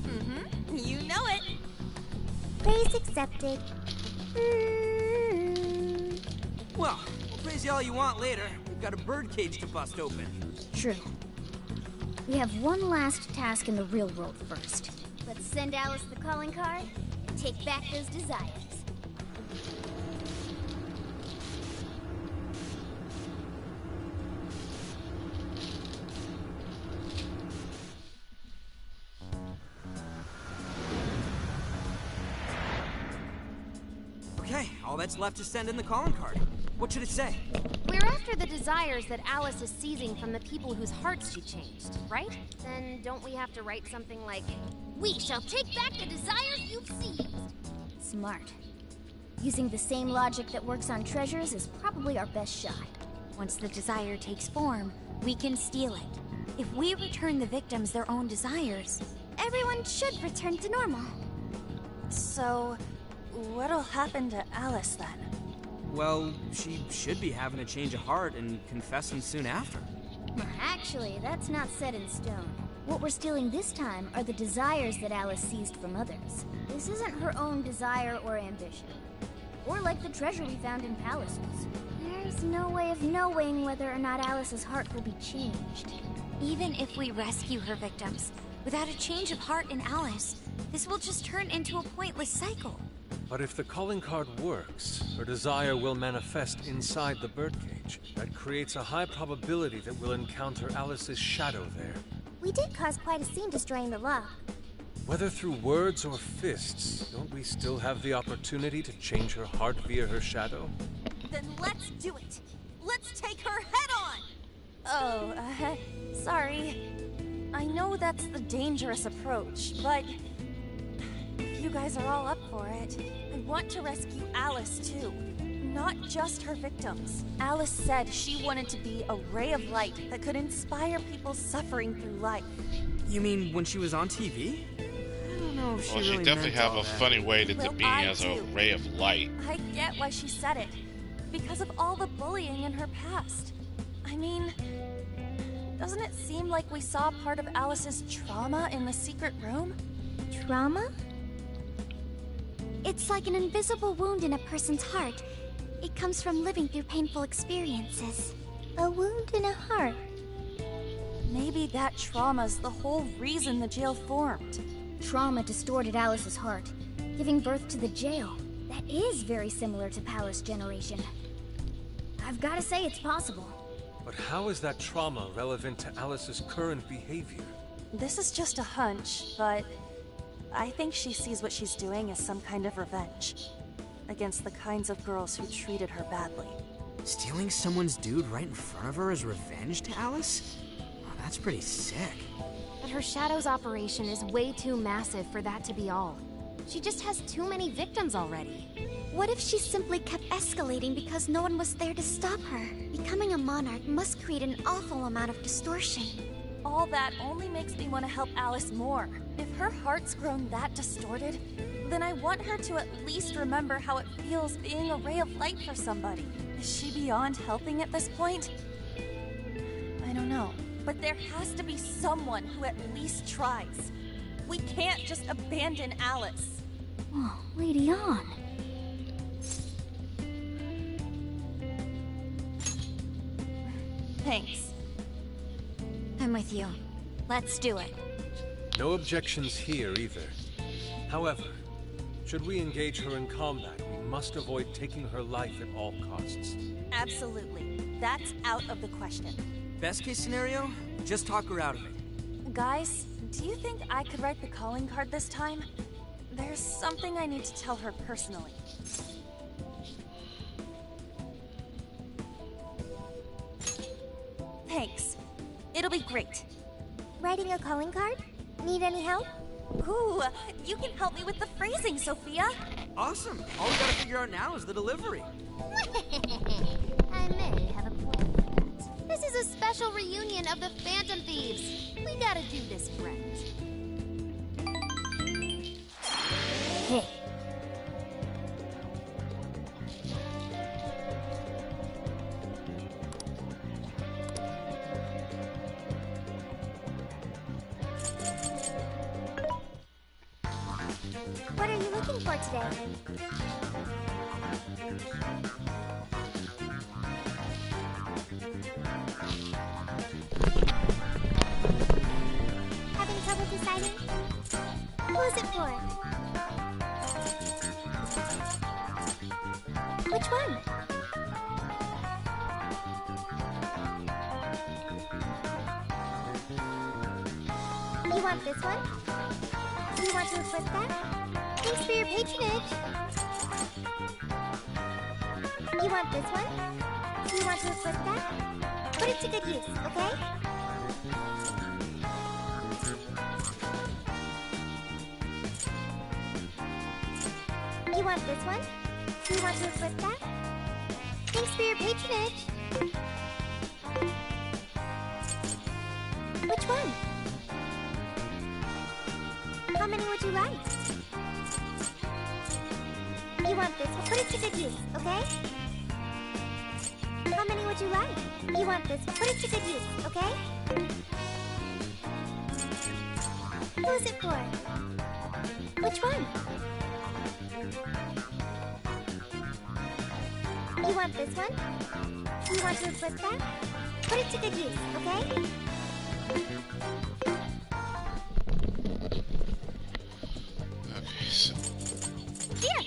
Mm-hmm. You know it. Praise accepted. Well, praise you all you want later. We've got a birdcage to bust open. True. We have one last task in the real world first. Let's send Alice the calling card and take back those desires. Okay, all that's left is send in the calling card. What should it say? We're after the desires that Alice is seizing from the people whose hearts she changed, right? Then don't we have to write something like, We shall take back the desires you've seized. smart. Using the same logic that works on treasures is probably our best shot. Once the desire takes form, we can steal it. If we return the victims their own desires, Everyone should return to normal. So, what'll happen to Alice then? Well, she should be having a change of heart and confessing soon after. Actually, that's not set in stone. What we're stealing this time are the desires that Alice seized from others. This isn't her own desire or ambition. Or like the treasure we found in palaces. There's no way of knowing whether or not Alice's heart will be changed. even if we rescue her victims, without a change of heart in Alice, this will just turn into a pointless cycle. But if the calling card works, her desire will manifest inside the birdcage. That creates a high probability that we'll encounter Alice's shadow there. We did cause quite a scene destroying the lock. Whether through words or fists, don't we still have the opportunity to change her heart via her shadow? Then let's do it! Let's take her head on! Oh, sorry. I know that's the dangerous approach, but if you guys are all up for it, I want to rescue Alice too. Not just her victims. Alice said she wanted to be a ray of light that could inspire people suffering through life. You mean when she was on TV? I don't know if she Well, really she definitely meant have all a that. funny way to Well, be I as a do. ray of light. I get why she said it. Because of all the bullying in her past. I mean, doesn't it seem like we saw part of Alice's trauma in the secret room? Trauma? It's like an invisible wound in a person's heart. It comes from living through painful experiences. A wound in a heart. Maybe that trauma's the whole reason the jail formed. Trauma distorted Alice's heart, giving birth to the jail. That is very similar to Palace Generation. I've got to say it's possible. But how is that trauma relevant to Alice's current behavior? This is just a hunch, but I think she sees what she's doing as some kind of revenge against the kinds of girls who treated her badly. Stealing someone's dude right in front of her as revenge to Alice? Oh, that's pretty sick. But her Shadow's operation is way too massive for that to be all. She just has too many victims already. What if she simply kept escalating because no one was there to stop her? Becoming a monarch must create an awful amount of distortion. All that only makes me want to help Alice more. If her heart's grown that distorted, then I want her to at least remember how it feels being a ray of light for somebody. Is she beyond helping at this point? I don't know. But there has to be someone who at least tries. We can't just abandon Alice. Oh, Lady On. Thanks. I'm with you. Let's do it. No objections here either. However, should we engage her in combat, we must avoid taking her life at all costs. Absolutely. That's out of the question. Best case scenario, just talk her out of it. Guys, do you think I could write the calling card this time? There's something I need to tell her personally. Thanks. It'll be great. Writing a calling card? Need any help? Ooh, you can help me with the phrasing, Sophia. Awesome. All we gotta figure out now is the delivery. I may have a plan for that. This is a special reunion of the Phantom Thieves. We gotta do this right. Hey. What are you looking for today? Having trouble deciding? Who's it for? Which one? You want this one? Do you want to request that? Thanks for your patronage. You want this one? Do you want to request that? Put it to good use, okay? You want this one? Do you want to request that? Thanks for your patronage. Which one? How many would you like? You want this one? Put it to good use, okay? How many would you like? You want this one? Put it to good use, okay? Who's it for? Which one? You want this one? Do you want to request that? Put it to good use, okay? Okay, so... Here!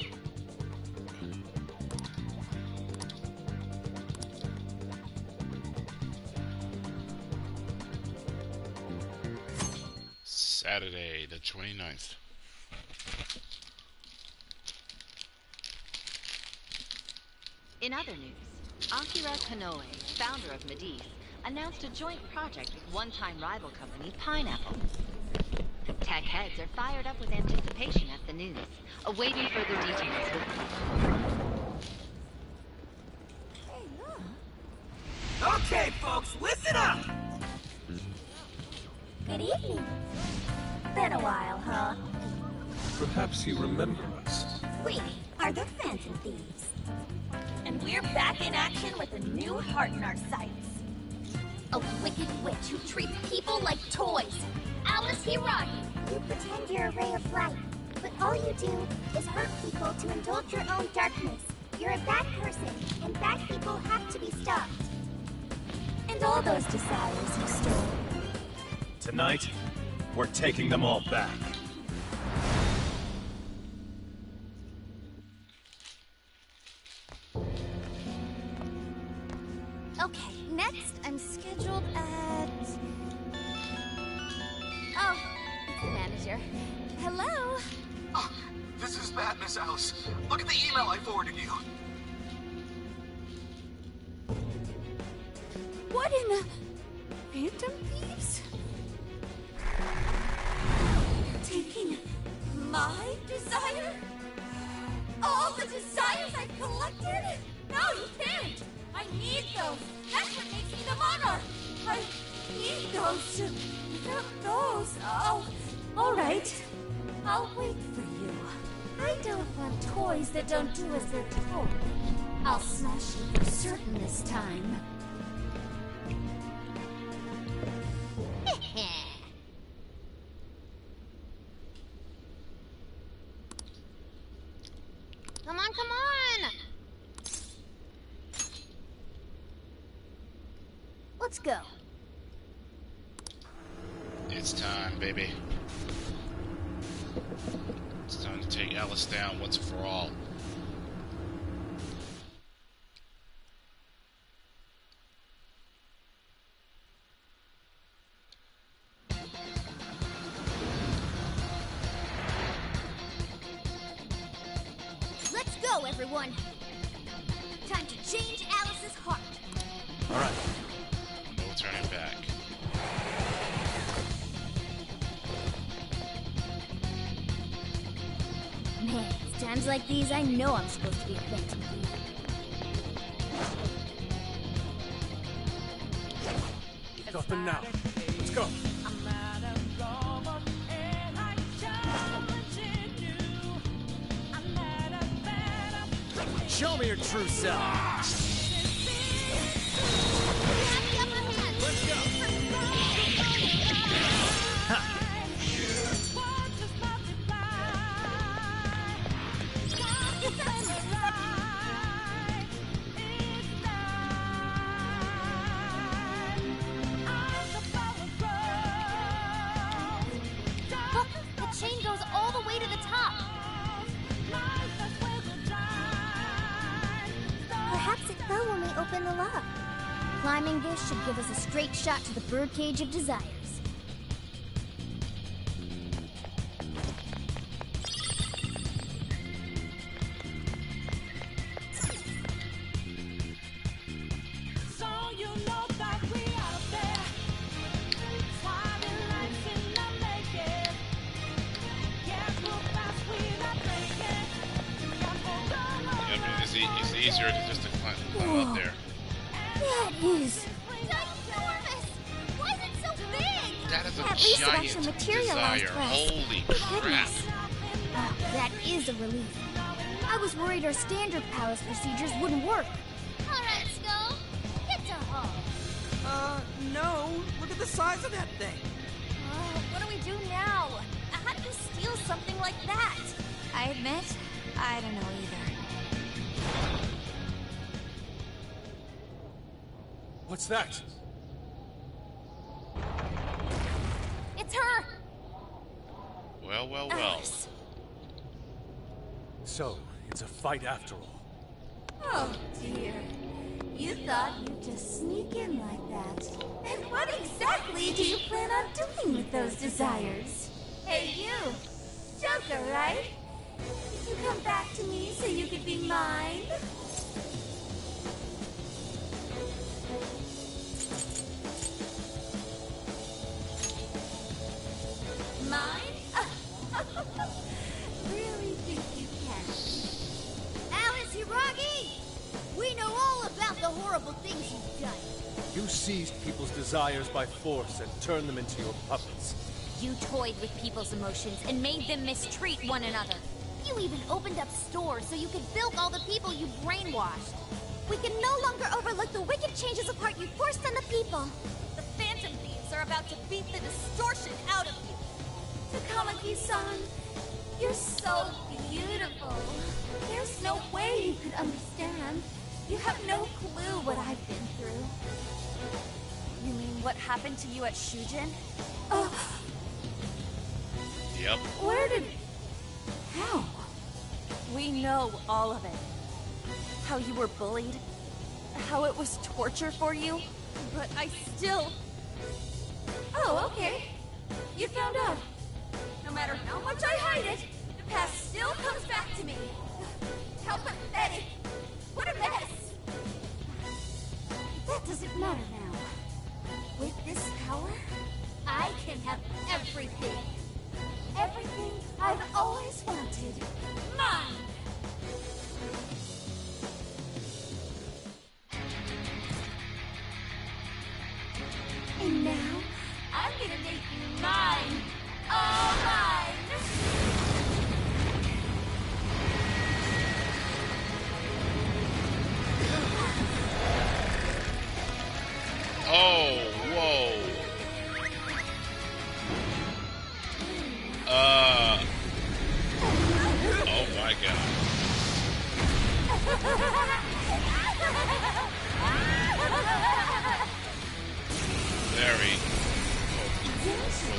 Saturday, the 29th. In other news, Akira Konoe, founder of Mediz, announced a joint project with one-time rival company Pineapple. Tech heads are fired up with anticipation at the news, awaiting further details Okay, folks, listen up! Good evening. Been a while, huh? Perhaps you remember us. We are the Phantom Thieves. And we're back in action with a new heart in our sights. A wicked witch who treats people like toys. Alice Hiragi. You pretend you're a ray of light, but all you do is hurt people to indulge your own darkness. You're a bad person, and bad people have to be stopped. And all those desires you stole. Tonight, we're taking them all back. Okay, next I'm scheduled at... Oh, it's the manager. Hello? Oh, this is bad, Miss Alice. Look at the email I forwarded you. What in the... Phantom Thieves? Taking my desire? All the desires I've collected? No, you can't! I need those! That's what makes me the monarch! I need those to... Without those, alright. I'll wait for you. I don't want toys that don't do as they're told. I'll smash you for certain this time. Come on, come on! We'll Let's go. It's time, baby. It's time to take Alice down once and for all. Let's go, everyone. Time to change Alice's heart. All right. No turning back. Man, it's times like these I know I'm supposed to be a Phantom Thief. It's up and now. Let's go. Show me your true self. Let's go. Look, the chain goes all the way to the top. Perhaps it fell when we opened the lock. Climbing this should give us a straight shot to the birdcage of desires. It's easier to just to climb up there. That is ginormous! Why is it so big? That is a At least it giant actually materialized desire. for us. Holy crap. Goodness. That is a relief. I was worried our standard palace procedures wouldn't work. Alright, Skull. Get to home. No. Look at the size of that thing. What do we do now? How do you steal something like that? I admit, I don't know either. What's that? It's her! Well. Alice. So, it's a fight after all. Oh, dear. You thought you'd just sneak in like that. And what exactly do you plan on doing with those desires? Hey, you! Joker, right? Did you come back to me so you could be mine? Mine? Really think you can? Alice Hiragi! We know all about the horrible things you've done. You seized people's desires by force and turned them into your puppets. You toyed with people's emotions and made them mistreat one another. You even opened up stores so you could bilk all the people you brainwashed. We can no longer overlook the wicked changes of heart you forced on the people. The Phantom Thieves are about to beat the distortion out of you. Takamaki-san, you're so beautiful. There's no way you could understand. You have no clue what I've been through. You mean what happened to you at Shujin? Yep. Where did... How? We know all of it. How you were bullied. How it was torture for you. But I still... Oh, okay. You found out. No matter how much I hide it, the past still comes back to me. How pathetic. What a mess. That doesn't matter now. With this power, I can have everything. Everything I've always wanted. Mine! And now, I'm gonna make you mine. All mine! Oh, whoa. Oh my god.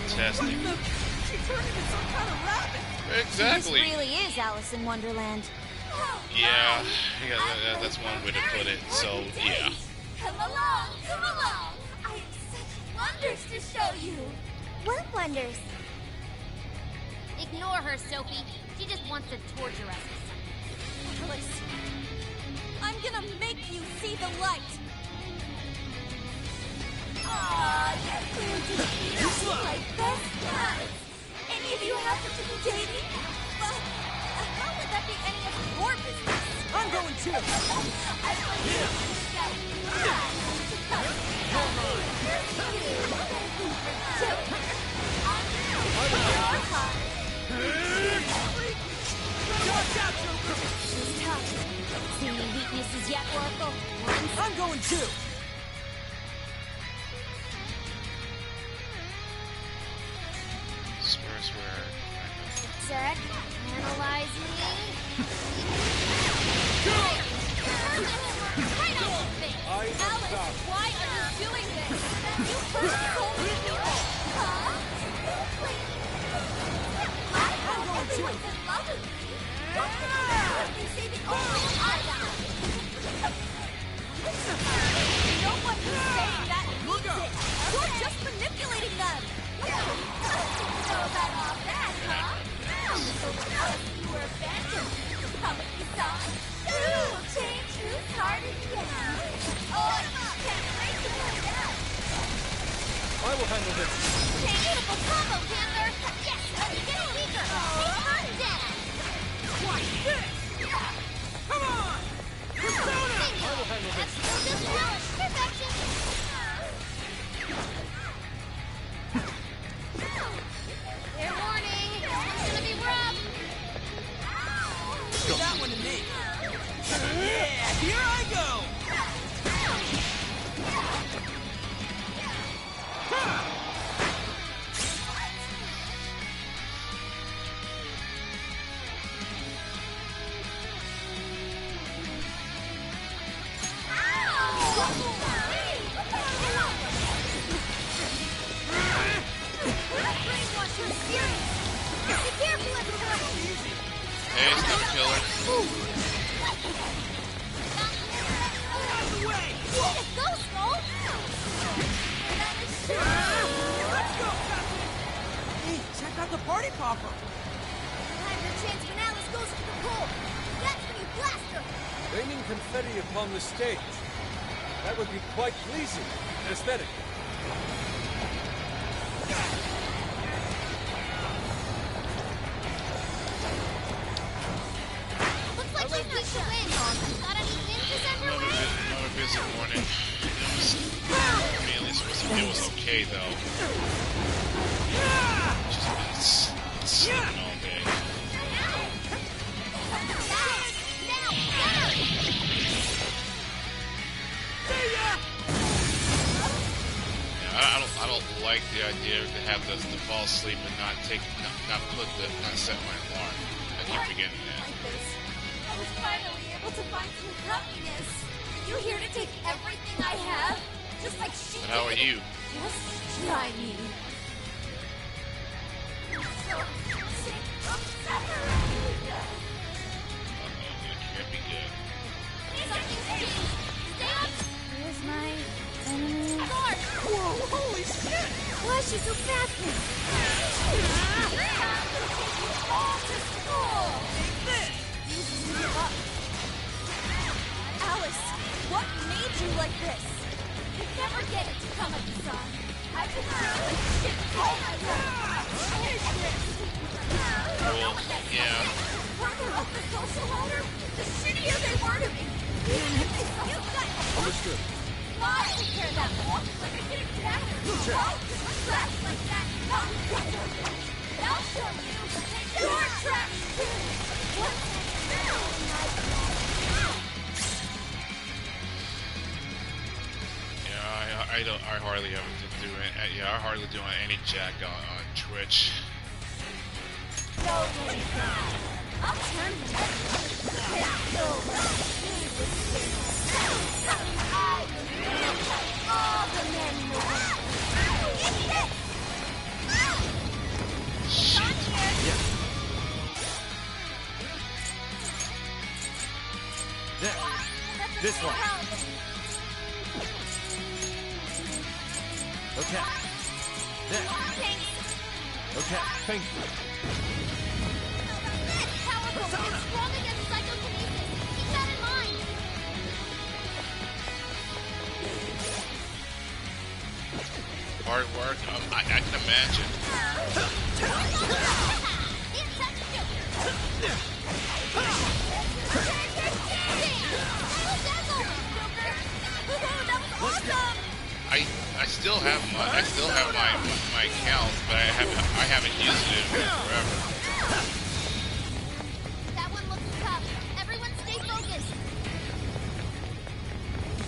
Fantastic. She turned into some kind of rabbit. Exactly. This really is Alice in Wonderland. Yeah, that's one way to put it. So, yeah. Come along, come along. I have such wonders to show you. What wonders? Ignore her, Sophie. She just wants to torture us with something. Alice, I'm gonna make you see the light. Aw, you're going to be my best friends. Any of you happen to be dating? How would that be any of your business? I'm going too. I want you to find out. Watch out, Joker. She's tough. See any weaknesses yet, Oracle? I'm going too. Check. Analyze me. Right on the face. Alice, why are you doing this? You hurt so many people. Huh? Everyone's in love with me. Don't you say the only I got. No one who's saying that means it. You're just manipulating them. You know about all that, huh? You were abandoned. Probably thought you will change whose heart is yours. Oh, you can't wait to find out. I will handle this. Beautiful combo, Panther. Yes, get weaker. Take her down. Watch this. Come on. Persona. I will handle this. Just relish perfection. Fair warning. This one's gonna be rough. Leave that one to me. Yeah, here I go. Hey, it's not a killer. Hey, check out the party popper. Time your chance when Alice goes to the pole. That's when you blast her. Raining confetti upon the stage. That would be quite pleasing and aesthetic. Looks like she's not to win. Got any ninjas underway? Another busy morning. It was okay though. Just been sleeping all day. Yeah, I don't like the idea to have to fall asleep and not set my alarm. I keep forgetting that. I was finally able to find some happiness. You here to take everything I have? Just like she But how are you? Just try me. So sick of separating. It can't be good. Stay up. Here's my enemy. Guard. Whoa, holy shit. Why is she so fast? All to school. Uses to give up. Alice, what made you like this? You never get it to come at the sun. I just really shit. Oh my god. Well, yeah. The further up the social ladder, the shittier they were to me. You got Understood. why I don't care that much. Like I didn't care. Oh, trash like that. Not I'll show you. You're trash too. What? Yeah, I hardly ever do it. Yeah, I hardly do any jack on Twitch. I'll turn all the men in the world. Eat this! This one. Okay. Next. Okay. Thank you. Powerful and strong against psychokinesis. Keep that in mind. Hard work. I can imagine. I still have my account, but I haven't used it in forever. That one looks tough. Everyone stay focused.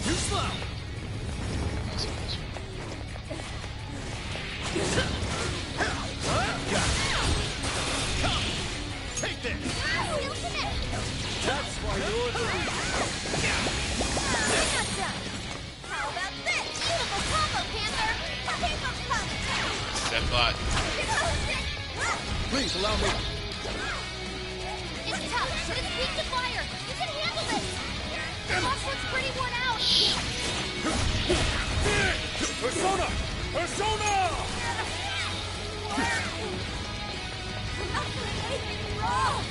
Too slow. Take this. That's why you're the leader. How about this? Beautiful combo, Panther. Step bot. Please allow me. It's tough, but it's weak to fire. You can handle this. The boss looks pretty worn out. Persona! Persona! We're not doing anything wrong.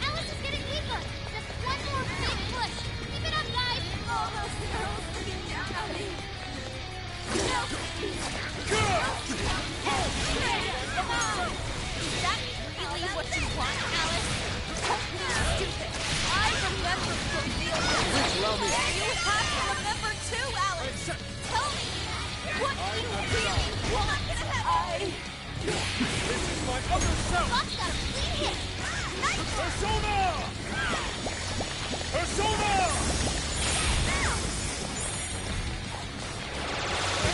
Alice is getting weaker. Just one more big push. Keep it up, guys. All those girls looking down on me. Is that really what you want, Alice? Stupid. I remember Sophia. Allow me. You have to remember too, Alice. Tell me, what do you really want? This is my other self! Boss got a clean hit. Nice. Persona! Persona!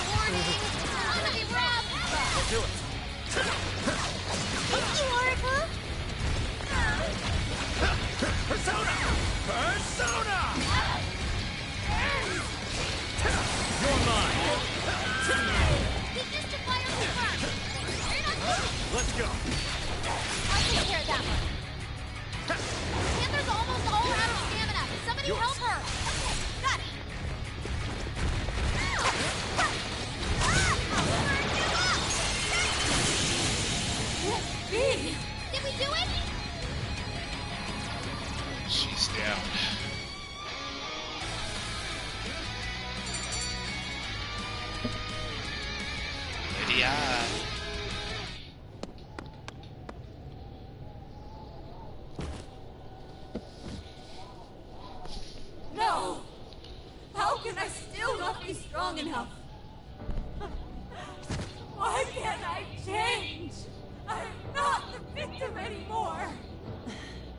Warning. It's gonna be rough. Do it. Thank you, Oracle. Persona! Persona! You're mine. Weakness to fire confirmed. You're not moving. Let's go. I'll take care of that one. Panther's almost all out of stamina. Somebody help her. Okay, got it. Did we do it? She's down. Lydia. No! How can I still not be strong enough? Why can't I change? I'm not the victim anymore!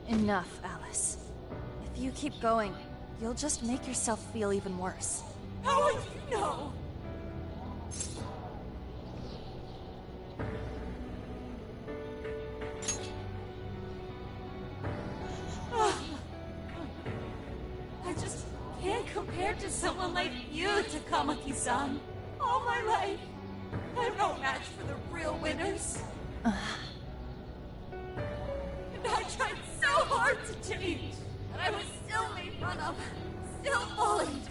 Enough, Alice. If you keep going, you'll just make yourself feel even worse. How would you know? I just can't compare to someone like you, Takamaki-san. All my life, I'm no match for the real winners. And I tried so hard to change, and I was still made fun of, still bullied.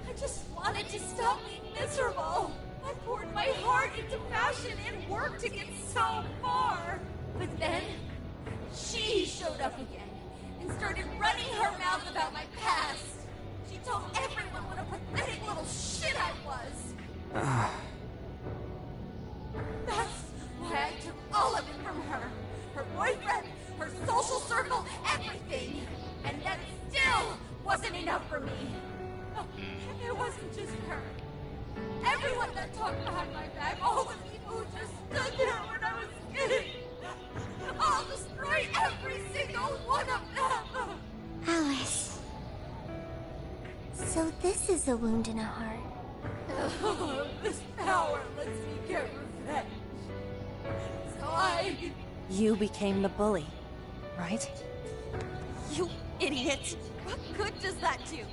I just wanted to stop being miserable. I poured my heart into passion and work to get so far. But then, she showed up again and started running her mouth about my past. She told everyone what a pathetic little shit I was. That's why I took all of it from her. Her boyfriend, her social circle, everything. And that still wasn't enough for me. It wasn't just her. Everyone that talked behind my back, all the people who just stood there when I was kidding. I'll destroy every single one of them. Alice. So this is a wound in a heart. This power lets me get revenge. So You became the bully, right? You idiot! What good does that do?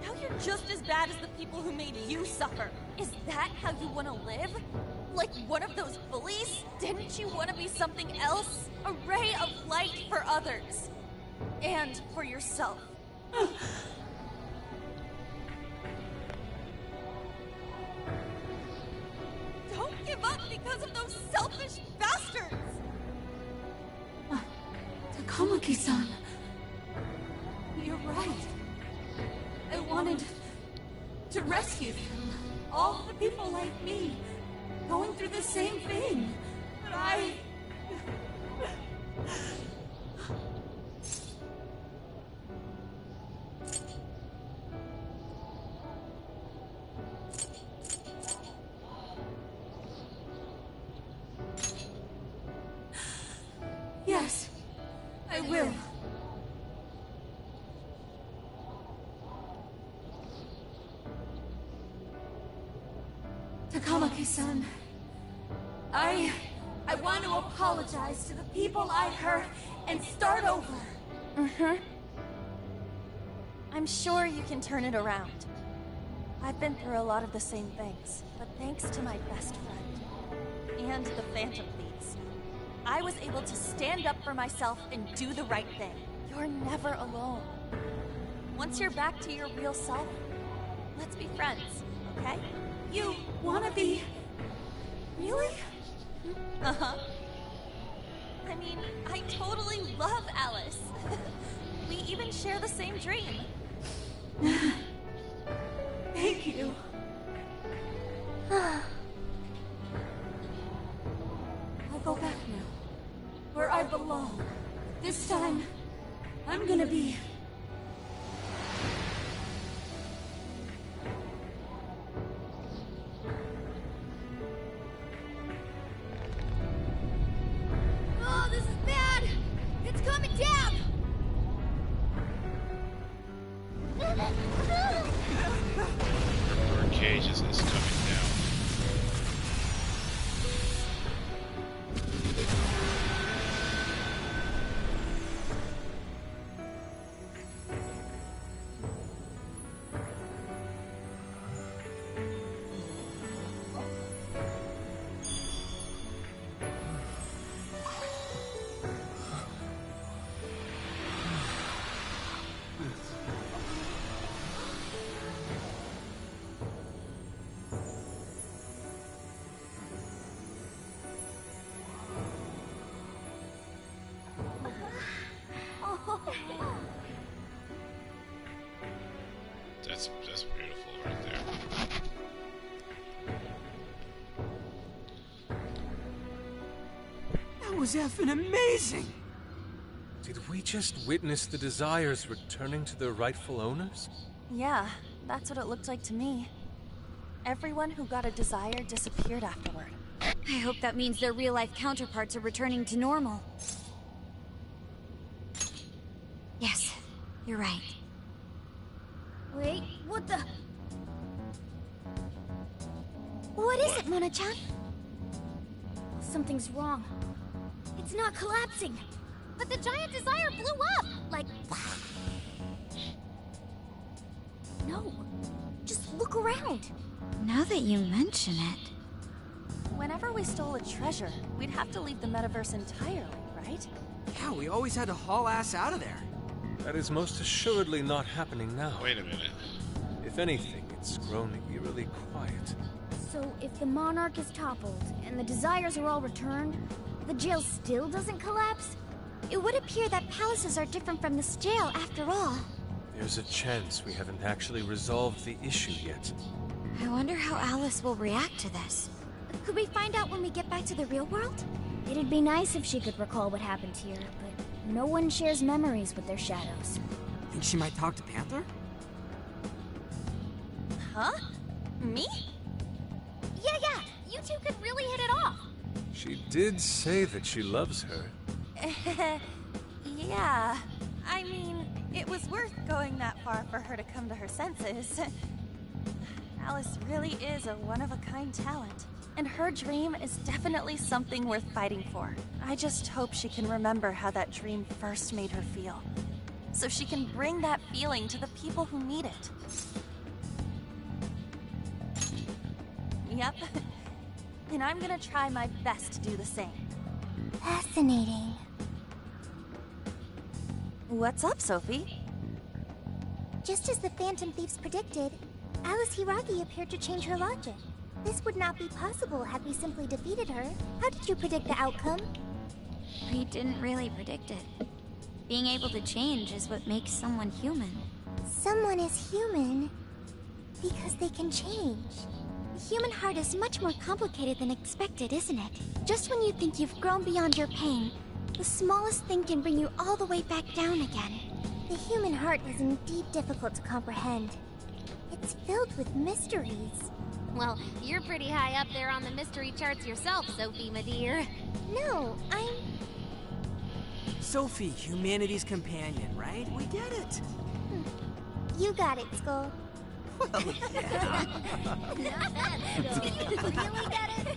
Now you're just as bad as the people who made you suffer. Is that how you want to live? Like one of those bullies? Didn't you want to be something else? A ray of light for others. And for yourself. Takamaki-san. You're right. I wanted to rescue them. All the people like me, going through the same thing. But I... Yes, I will. Takamaki-san, I want to apologize to the people I hurt and start over. Mm-hmm. I'm sure you can turn it around. I've been through a lot of the same things, but thanks to my best friend and the Phantom Thieves, I was able to stand up for myself and do the right thing. You're never alone. Once you're back to your real self, let's be friends, okay? You wanna be... Really? Uh-huh. I mean, I totally love Alice. We even share the same dream. Thank you. I'll go back now, where I belong. This time, I'm gonna be... Oh, this is bad! It's coming down! Her cage is coming down. That's beautiful right there. That was effing amazing! Did we just witness the Desires returning to their rightful owners? Yeah, that's what it looked like to me. Everyone who got a Desire disappeared afterward. I hope that means their real-life counterparts are returning to normal. Yes, you're right. Wait, what the... What is it, Mona-chan? Something's wrong. It's not collapsing. But the giant Desire blew up! Like... No. Just look around. Now that you mention it... Whenever we stole a treasure, we'd have to leave the metaverse entirely, right? Yeah, we always had to haul ass out of there. That is most assuredly not happening now. Wait a minute. If anything, it's grown eerily quiet. So if the Monarch is toppled and the Desires are all returned, the jail still doesn't collapse? It would appear that palaces are different from this jail after all. There's a chance we haven't actually resolved the issue yet. I wonder how Alice will react to this. Could we find out when we get back to the real world? It'd be nice if she could recall what happened here, but no one shares memories with their shadows. Think she might talk to Panther? Huh? Me? Yeah, you two could really hit it off. She did say that she loves her. Yeah. I mean, it was worth going that far for her to come to her senses. Alice really is a one-of-a-kind talent. And her dream is definitely something worth fighting for. I just hope she can remember how that dream first made her feel. So she can bring that feeling to the people who need it. Yep. And I'm gonna try my best to do the same. Fascinating. What's up, Sophie? Just as the Phantom Thieves predicted, Alice Hiragi appeared to change her logic. This would not be possible had we simply defeated her. How did you predict the outcome? We didn't really predict it. Being able to change is what makes someone human. Someone is human because they can change. The human heart is much more complicated than expected, isn't it? Just when you think you've grown beyond your pain, the smallest thing can bring you all the way back down again. The human heart is indeed difficult to comprehend. It's filled with mysteries. Well, you're pretty high up there on the mystery charts yourself, Sophie, my dear. No, I'm... Sophie, humanity's companion, right? We get it. You got it, Skull. Well, yeah. Not bad, Skull. You really got it?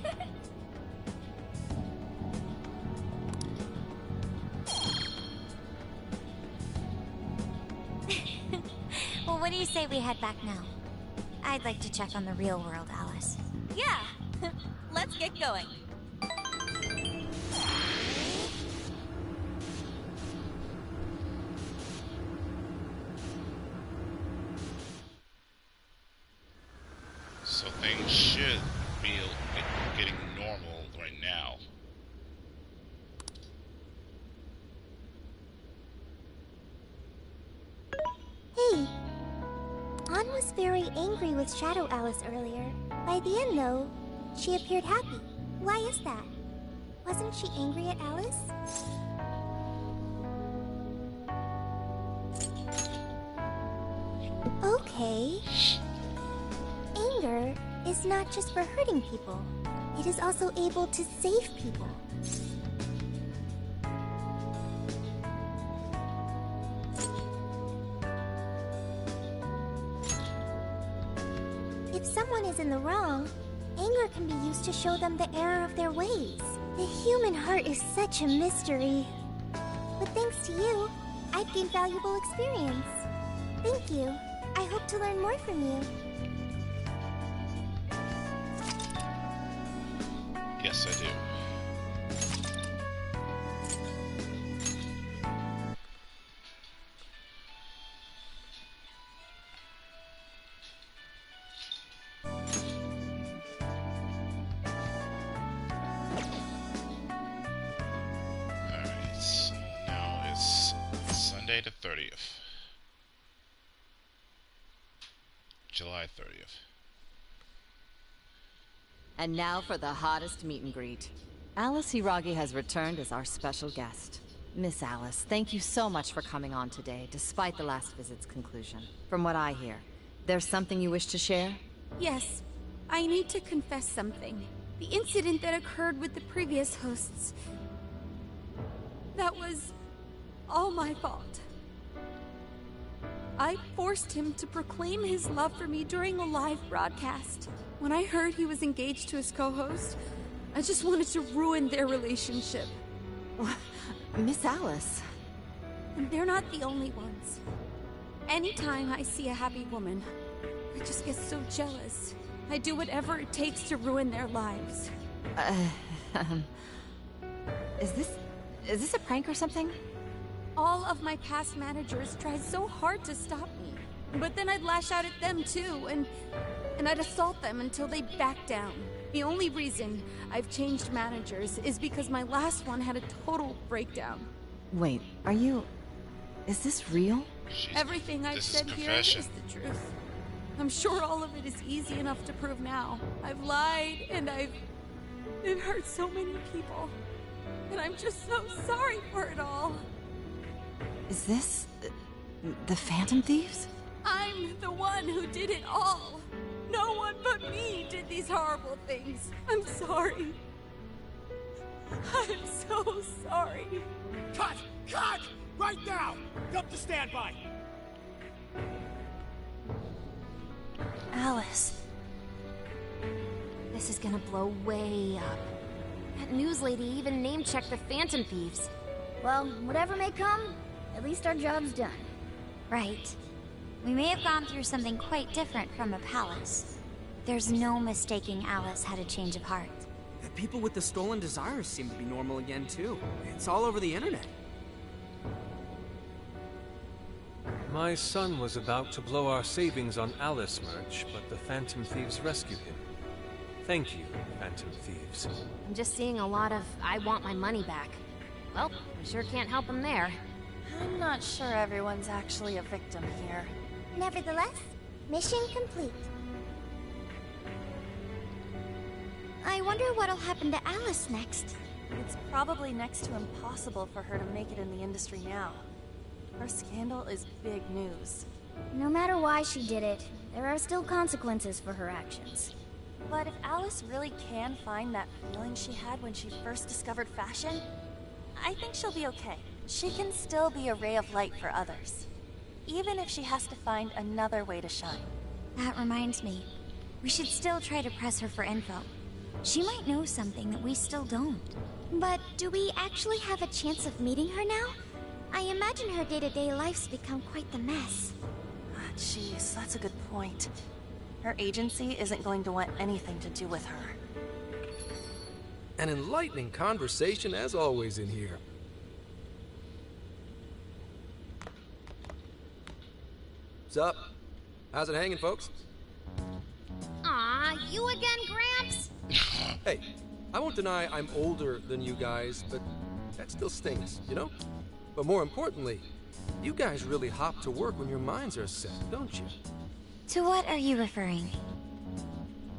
Well, what do you say we head back now? I'd like to check on the real world, Alice. Yeah! Let's get going. So things should be getting normal right now. Hey. Ann was very angry with Shadow Alice earlier. By the end, though, she appeared happy. Why is that? Wasn't she angry at Alice? Okay. Anger is not just for hurting people. It is also able to save people. If someone is in the wrong, anger can be used to show them the error of their ways. The human heart is such a mystery. But thanks to you, I've gained valuable experience. Thank you. I hope to learn more from you. Yes, I do. Alright, so now it's Sunday the 30th. July 30th. And now for the hottest meet and greet. Alice Hiragi has returned as our special guest. Miss Alice, thank you so much for coming on today, despite the last visit's conclusion. From what I hear, there's something you wish to share? Yes, I need to confess something. The incident that occurred with the previous hosts. That was all my fault. I forced him to proclaim his love for me during a live broadcast. When I heard he was engaged to his co-host, I just wanted to ruin their relationship. Miss Alice. And they're not the only ones. Anytime I see a happy woman, I just get so jealous. I do whatever it takes to ruin their lives. Is this a prank or something? All of my past managers tried so hard to stop me. But then I'd lash out at them too, and I'd assault them until they backed down. The only reason I've changed managers is because my last one had a total breakdown. Wait, is this real? Everything I've said here is the truth. I'm sure all of it is easy enough to prove now. I've lied, and I've hurt so many people. And I'm just so sorry for it all. Is this the Phantom Thieves? I'm the one who did it all. No one but me did these horrible things. I'm sorry. I'm so sorry. Cut! Cut! Right now! Up to standby! Alice. This is gonna blow way up. That news lady even name-checked the Phantom Thieves. Well, whatever may come, at least our job's done. Right. We may have gone through something quite different from a palace. There's no mistaking Alice had a change of heart. The people with the stolen desires seem to be normal again, too. It's all over the internet. My son was about to blow our savings on Alice merch, but the Phantom Thieves rescued him. Thank you, Phantom Thieves. I'm just seeing a lot of I want my money back. Well, we sure can't help him there. I'm not sure everyone's actually a victim here. Nevertheless, mission complete. I wonder what'll happen to Alice next. It's probably next to impossible for her to make it in the industry now. Her scandal is big news. No matter why she did it, there are still consequences for her actions. But if Alice really can find that feeling she had when she first discovered fashion, I think she'll be okay. She can still be a ray of light for others, even if she has to find another way to shine. That reminds me, we should still try to press her for info. She might know something that we still don't. But do we actually have a chance of meeting her now? I imagine her day-to-day life's become quite the mess. Jeez, that's a good point. Her agency isn't going to want anything to do with her. An enlightening conversation as always in here. What's up? How's it hanging, folks? Aw, you again, Gramps? Hey, I won't deny I'm older than you guys, but that still stings, you know? But more importantly, you guys really hop to work when your minds are set, don't you? To what are you referring?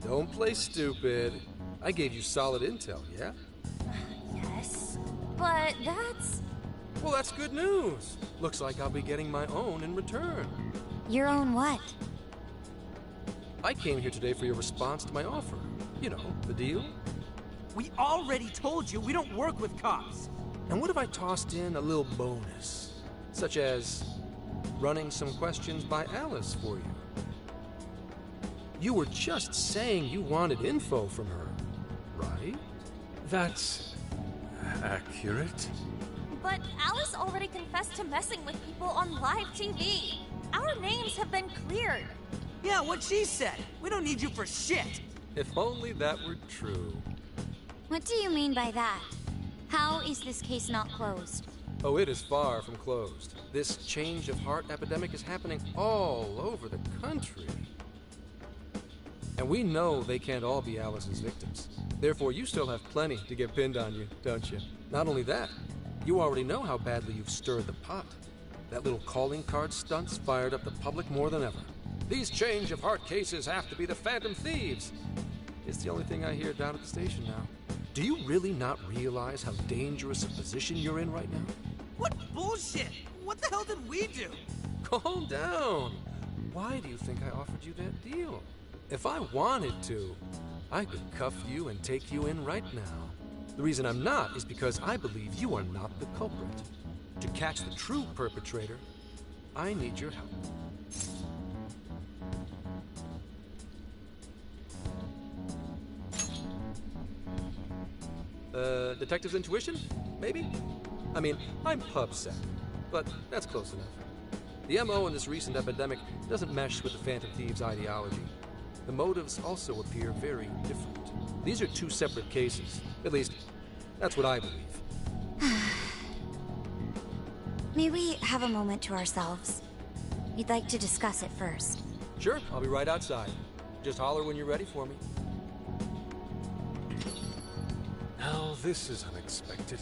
Don't play stupid. I gave you solid intel, yeah? Yes, but that's... Well, that's good news. Looks like I'll be getting my own in return. Your own what? I came here today for your response to my offer. You know, the deal. We already told you we don't work with cops. And what if I tossed in a little bonus? Such as running some questions by Alice for you. You were just saying you wanted info from her, right? That's accurate. But Alice already confessed to messing with people on live TV. Our names have been cleared. Yeah, what she said. We don't need you for shit. If only that were true. What do you mean by that? How is this case not closed? Oh, it is far from closed. This change of heart epidemic is happening all over the country. And we know they can't all be Alice's victims. Therefore, you still have plenty to get pinned on you, don't you? Not only that, you already know how badly you've stirred the pot. That little calling card stunt's fired up the public more than ever. These change of heart cases have to be the Phantom Thieves. It's the only thing I hear down at the station now. Do you really not realize how dangerous a position you're in right now? What bullshit? What the hell did we do? Calm down. Why do you think I offered you that deal? If I wanted to, I could cuff you and take you in right now. The reason I'm not is because I believe you are not the culprit. To catch the true perpetrator, I need your help. Detective's intuition? Maybe? I mean, I'm pub-sec, but that's close enough. The MO in this recent epidemic doesn't mesh with the Phantom Thieves' ideology. The motives also appear very different. These are two separate cases. At least, that's what I believe. May we have a moment to ourselves? We'd like to discuss it first. Sure, I'll be right outside. Just holler when you're ready for me. Now, this is unexpected.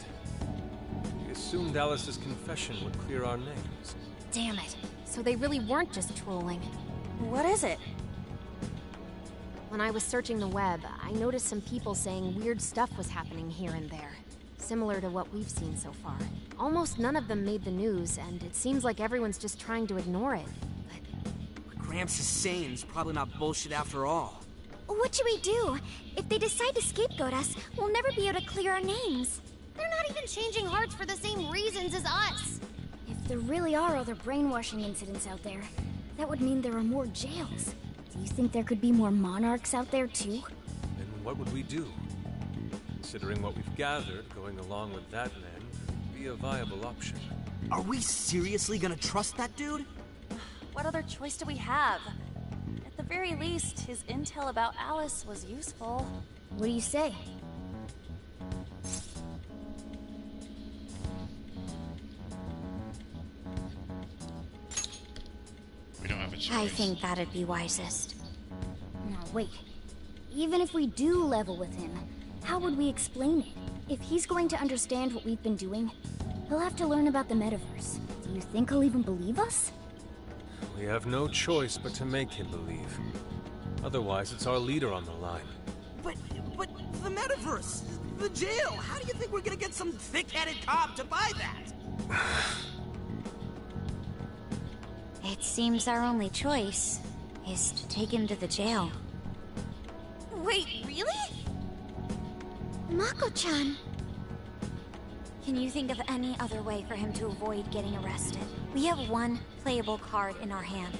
We assumed Alice's confession would clear our names. Damn it. So they really weren't just trolling. What is it? When I was searching the web, I noticed some people saying weird stuff was happening here and there. Similar to what we've seen so far. Almost none of them made the news, and it seems like everyone's just trying to ignore it. What Gramps is saying is probably not bullshit after all. What should we do? If they decide to scapegoat us, we'll never be able to clear our names. They're not even changing hearts for the same reasons as us. If there really are other brainwashing incidents out there, that would mean there are more jails. Do you think there could be more monarchs out there too? Then what would we do? Considering what we've gathered, going along with that man could be a viable option. Are we seriously gonna trust that dude? What other choice do we have? At the very least, his intel about Alice was useful. What do you say? We don't have a choice. I think that'd be wisest. Now wait. Even if we do level with him, how would we explain it? If he's going to understand what we've been doing, He'll have to learn about the metaverse. Do you think he'll even believe us? We have no choice but to make him believe. Otherwise, it's our leader on the line. But the metaverse, the jail, how do you think we're gonna get some thick-headed cop to buy that? It seems our only choice is to take him to the jail. Wait, really? Mako-chan! Can you think of any other way for him to avoid getting arrested? We have one playable card in our hand.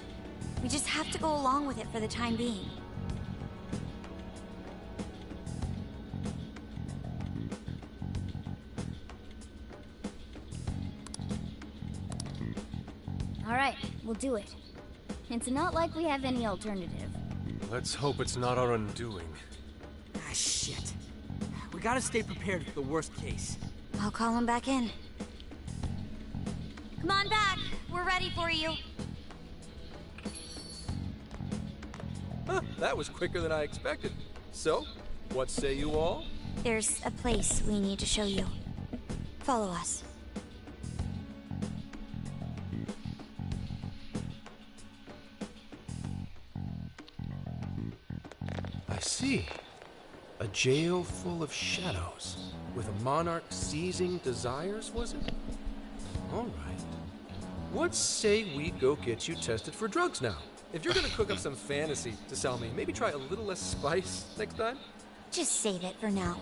We just have to go along with it for the time being. Alright, we'll do it. It's not like we have any alternative. Let's hope it's not our undoing. Ah, shit. We gotta stay prepared for the worst case. I'll call him back in. Come on back. We're ready for you. Huh, that was quicker than I expected. So, what say you all? There's a place we need to show you. Follow us. I see. A jail full of shadows. With a monarch seizing desires, was it? All right. What say we go get you tested for drugs now? If you're gonna cook up some fantasy to sell me, maybe try a little less spice next time? Just save it for now.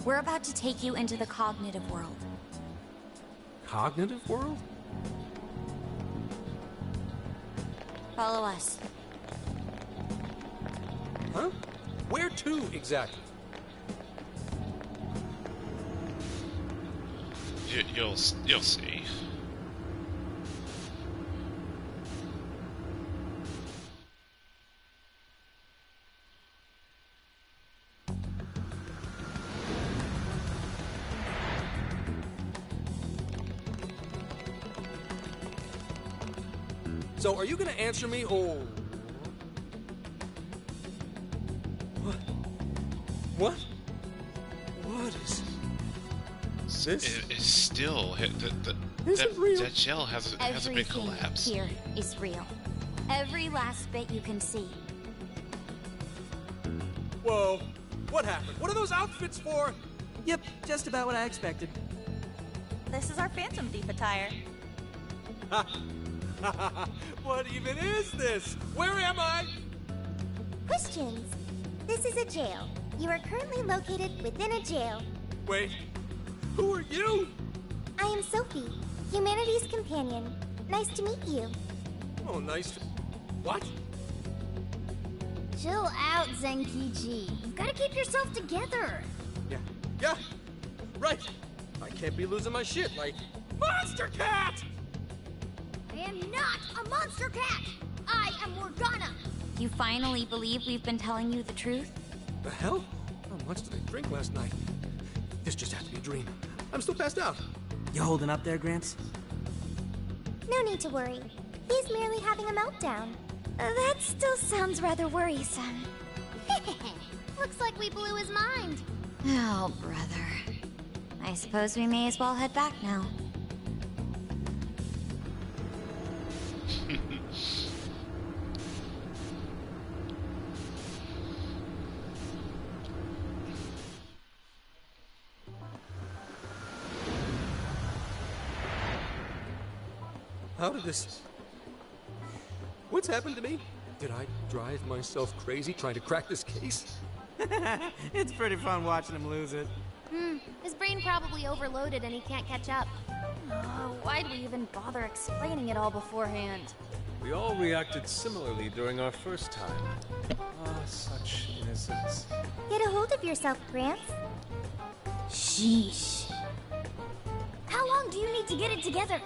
We're about to take you into the cognitive world. Cognitive world? Follow us. Huh? Where to, exactly? You'll see. So, are you gonna answer me, or... What? What is... this? It's still... That jail hasn't been Everything collapsed. here is real. Every last bit you can see. Whoa. What happened? What are those outfits for? Yep, just about what I expected. This is our Phantom Thief attire. What even is this? Where am I? Questions. This is a jail. You are currently located within a jail. Wait, who are you? I am Sophie, humanity's companion. Nice to meet you. Oh, nice to... What? Chill out, Zenkichi. You've gotta keep yourself together. Yeah, right. I can't be losing my shit like... Monster Cat! I am not a monster cat! I am Morgana! You finally believe we've been telling you the truth? The hell? How much did I drink last night? This just had to be a dream. I'm still passed out. You holding up there, Gramps? No need to worry. He's merely having a meltdown. That still sounds rather worrisome. Looks like we blew his mind. Oh, brother. I suppose we may as well head back now. How did this... What's happened to me? Did I drive myself crazy trying to crack this case? It's pretty fun watching him lose it. His brain probably overloaded and he can't catch up. Why'd we even bother explaining it all beforehand? We all reacted similarly during our first time. Ah, such innocence. Get a hold of yourself, Gramps. Sheesh. How long do you need to get it together?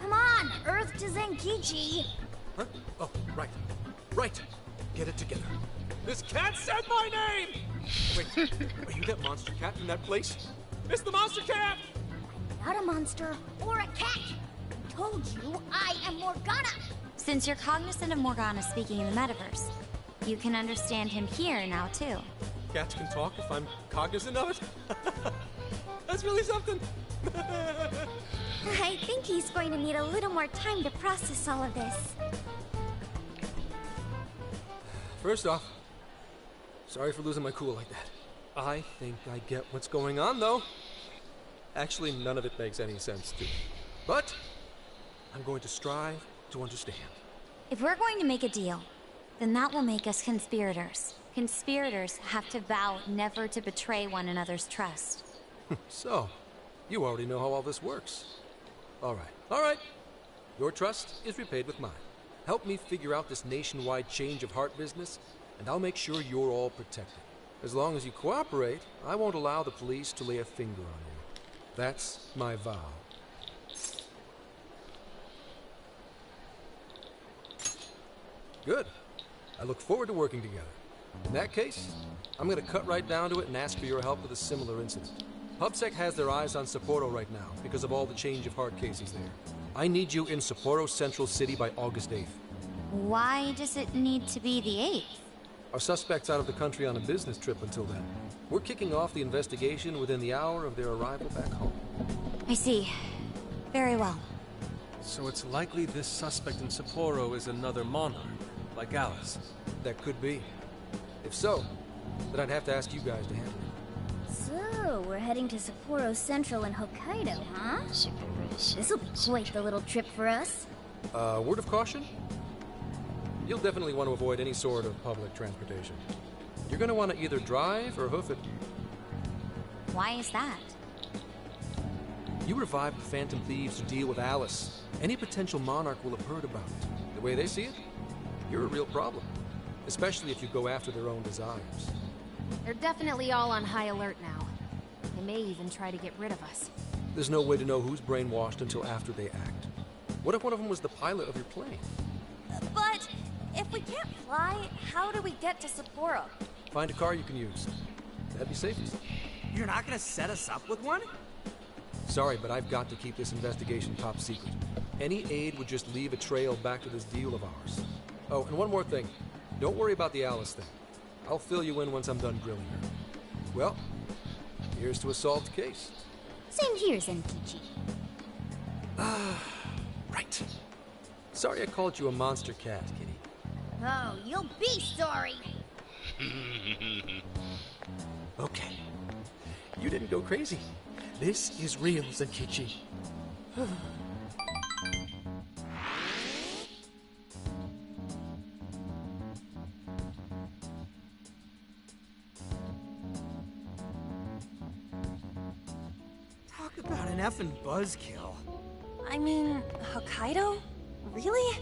Come on, Earth to Zenkichi. Huh? Oh, right. Right. Get it together. This cat said my name! Wait, are you that monster cat in that place? It's the monster cat! Not a monster or a cat. I told you I am Morgana. Since you're cognizant of Morgana speaking in the metaverse, you can understand him here now, too. Cats can talk if I'm cognizant of it? That's really something. think he's going to need a little more time to process all of this. First off, sorry for losing my cool like that. I think I get what's going on, though. Actually, none of it makes any sense to me. But I'm going to strive to understand. If we're going to make a deal, then that will make us conspirators. Conspirators have to vow never to betray one another's trust. So, you already know how all this works. All right. Your trust is repaid with mine. Help me figure out this nationwide change of heart business, and I'll make sure you're all protected. As long as you cooperate, I won't allow the police to lay a finger on you. That's my vow. Good. I look forward to working together. In that case, I'm going to cut right down to it and ask for your help with a similar incident. PubSec has their eyes on Sapporo right now because of all the change of heart cases there. I need you in Sapporo Central City by August 8th. Why does it need to be the 8th? Our suspect's out of the country on a business trip until then. We're kicking off the investigation within the hour of their arrival back home. I see. Very well. So it's likely this suspect in Sapporo is another monarch, like Alice. That could be. If so, then I'd have to ask you guys to handle it. So, we're heading to Sapporo Central in Hokkaido, huh? This'll be quite the little trip for us. Word of caution? You'll definitely want to avoid any sort of public transportation. You're going to want to either drive or hoof it. Why is that? You revived the Phantom Thieves to deal with Alice. Any potential monarch will have heard about it. The way they see it, you're a real problem. Especially if you go after their own desires. They're definitely all on high alert now. They may even try to get rid of us. There's no way to know who's brainwashed until after they act. What if one of them was the pilot of your plane? But if we can't fly, how do we get to Sapporo? Find a car you can use. That'd be safest. You're not gonna set us up with one? Sorry, but I've got to keep this investigation top secret. Any aid would just leave a trail back to this deal of ours. Oh, and one more thing. Don't worry about the Alice thing. I'll fill you in once I'm done grilling her. Well, here's to a solved case. Same here, Zenkichi. Right. Sorry I called you a monster cat, kitty. Oh, you'll be sorry! Okay. You didn't go crazy. This is real, Zenkichi. Talk about an effing buzzkill. I mean, Hokkaido? Really?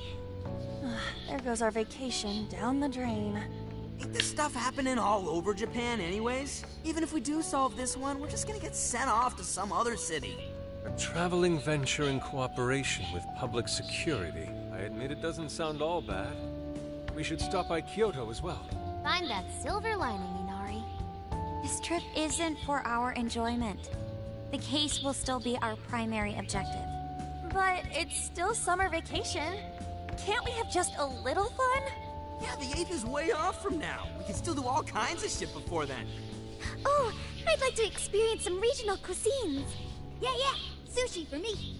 There goes our vacation down the drain. Ain't this stuff happening all over Japan anyways? Even if we do solve this one, we're just gonna get sent off to some other city. A traveling venture in cooperation with public security. I admit it doesn't sound all bad. We should stop by Kyoto as well. Find that silver lining, Inari. This trip isn't for our enjoyment. The case will still be our primary objective. But it's still summer vacation. Can't we have just a little fun? Yeah, the 8th is way off from now. We can still do all kinds of shit before then. Oh, I'd like to experience some regional cuisines. Yeah, sushi for me.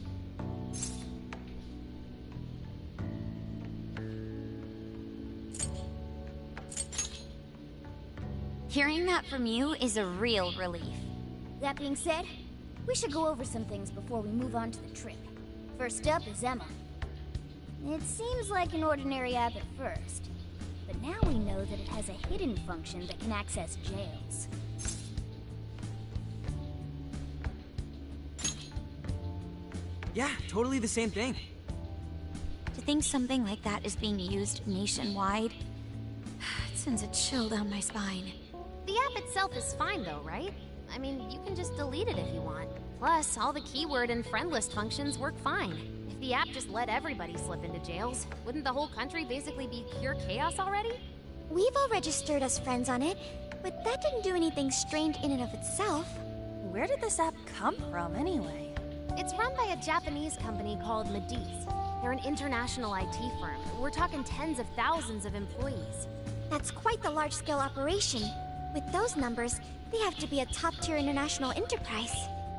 Hearing that from you is a real relief. That being said, we should go over some things before we move on to the trip. First up is Emma. It seems like an ordinary app at first, but now we know that it has a hidden function that can access jails. Yeah, totally the same thing. To think something like that is being used nationwide, it sends a chill down my spine. The app itself is fine though, right? I mean, you can just delete it if you want. Plus, all the keyword and friend list functions work fine. If the app just let everybody slip into jails, wouldn't the whole country basically be pure chaos already? We've all registered as friends on it, but that didn't do anything strange in and of itself. Where did this app come from, anyway? It's run by a Japanese company called Medice. They're an international IT firm. We're talking tens of thousands of employees. That's quite the large-scale operation. With those numbers, they have to be a top-tier international enterprise.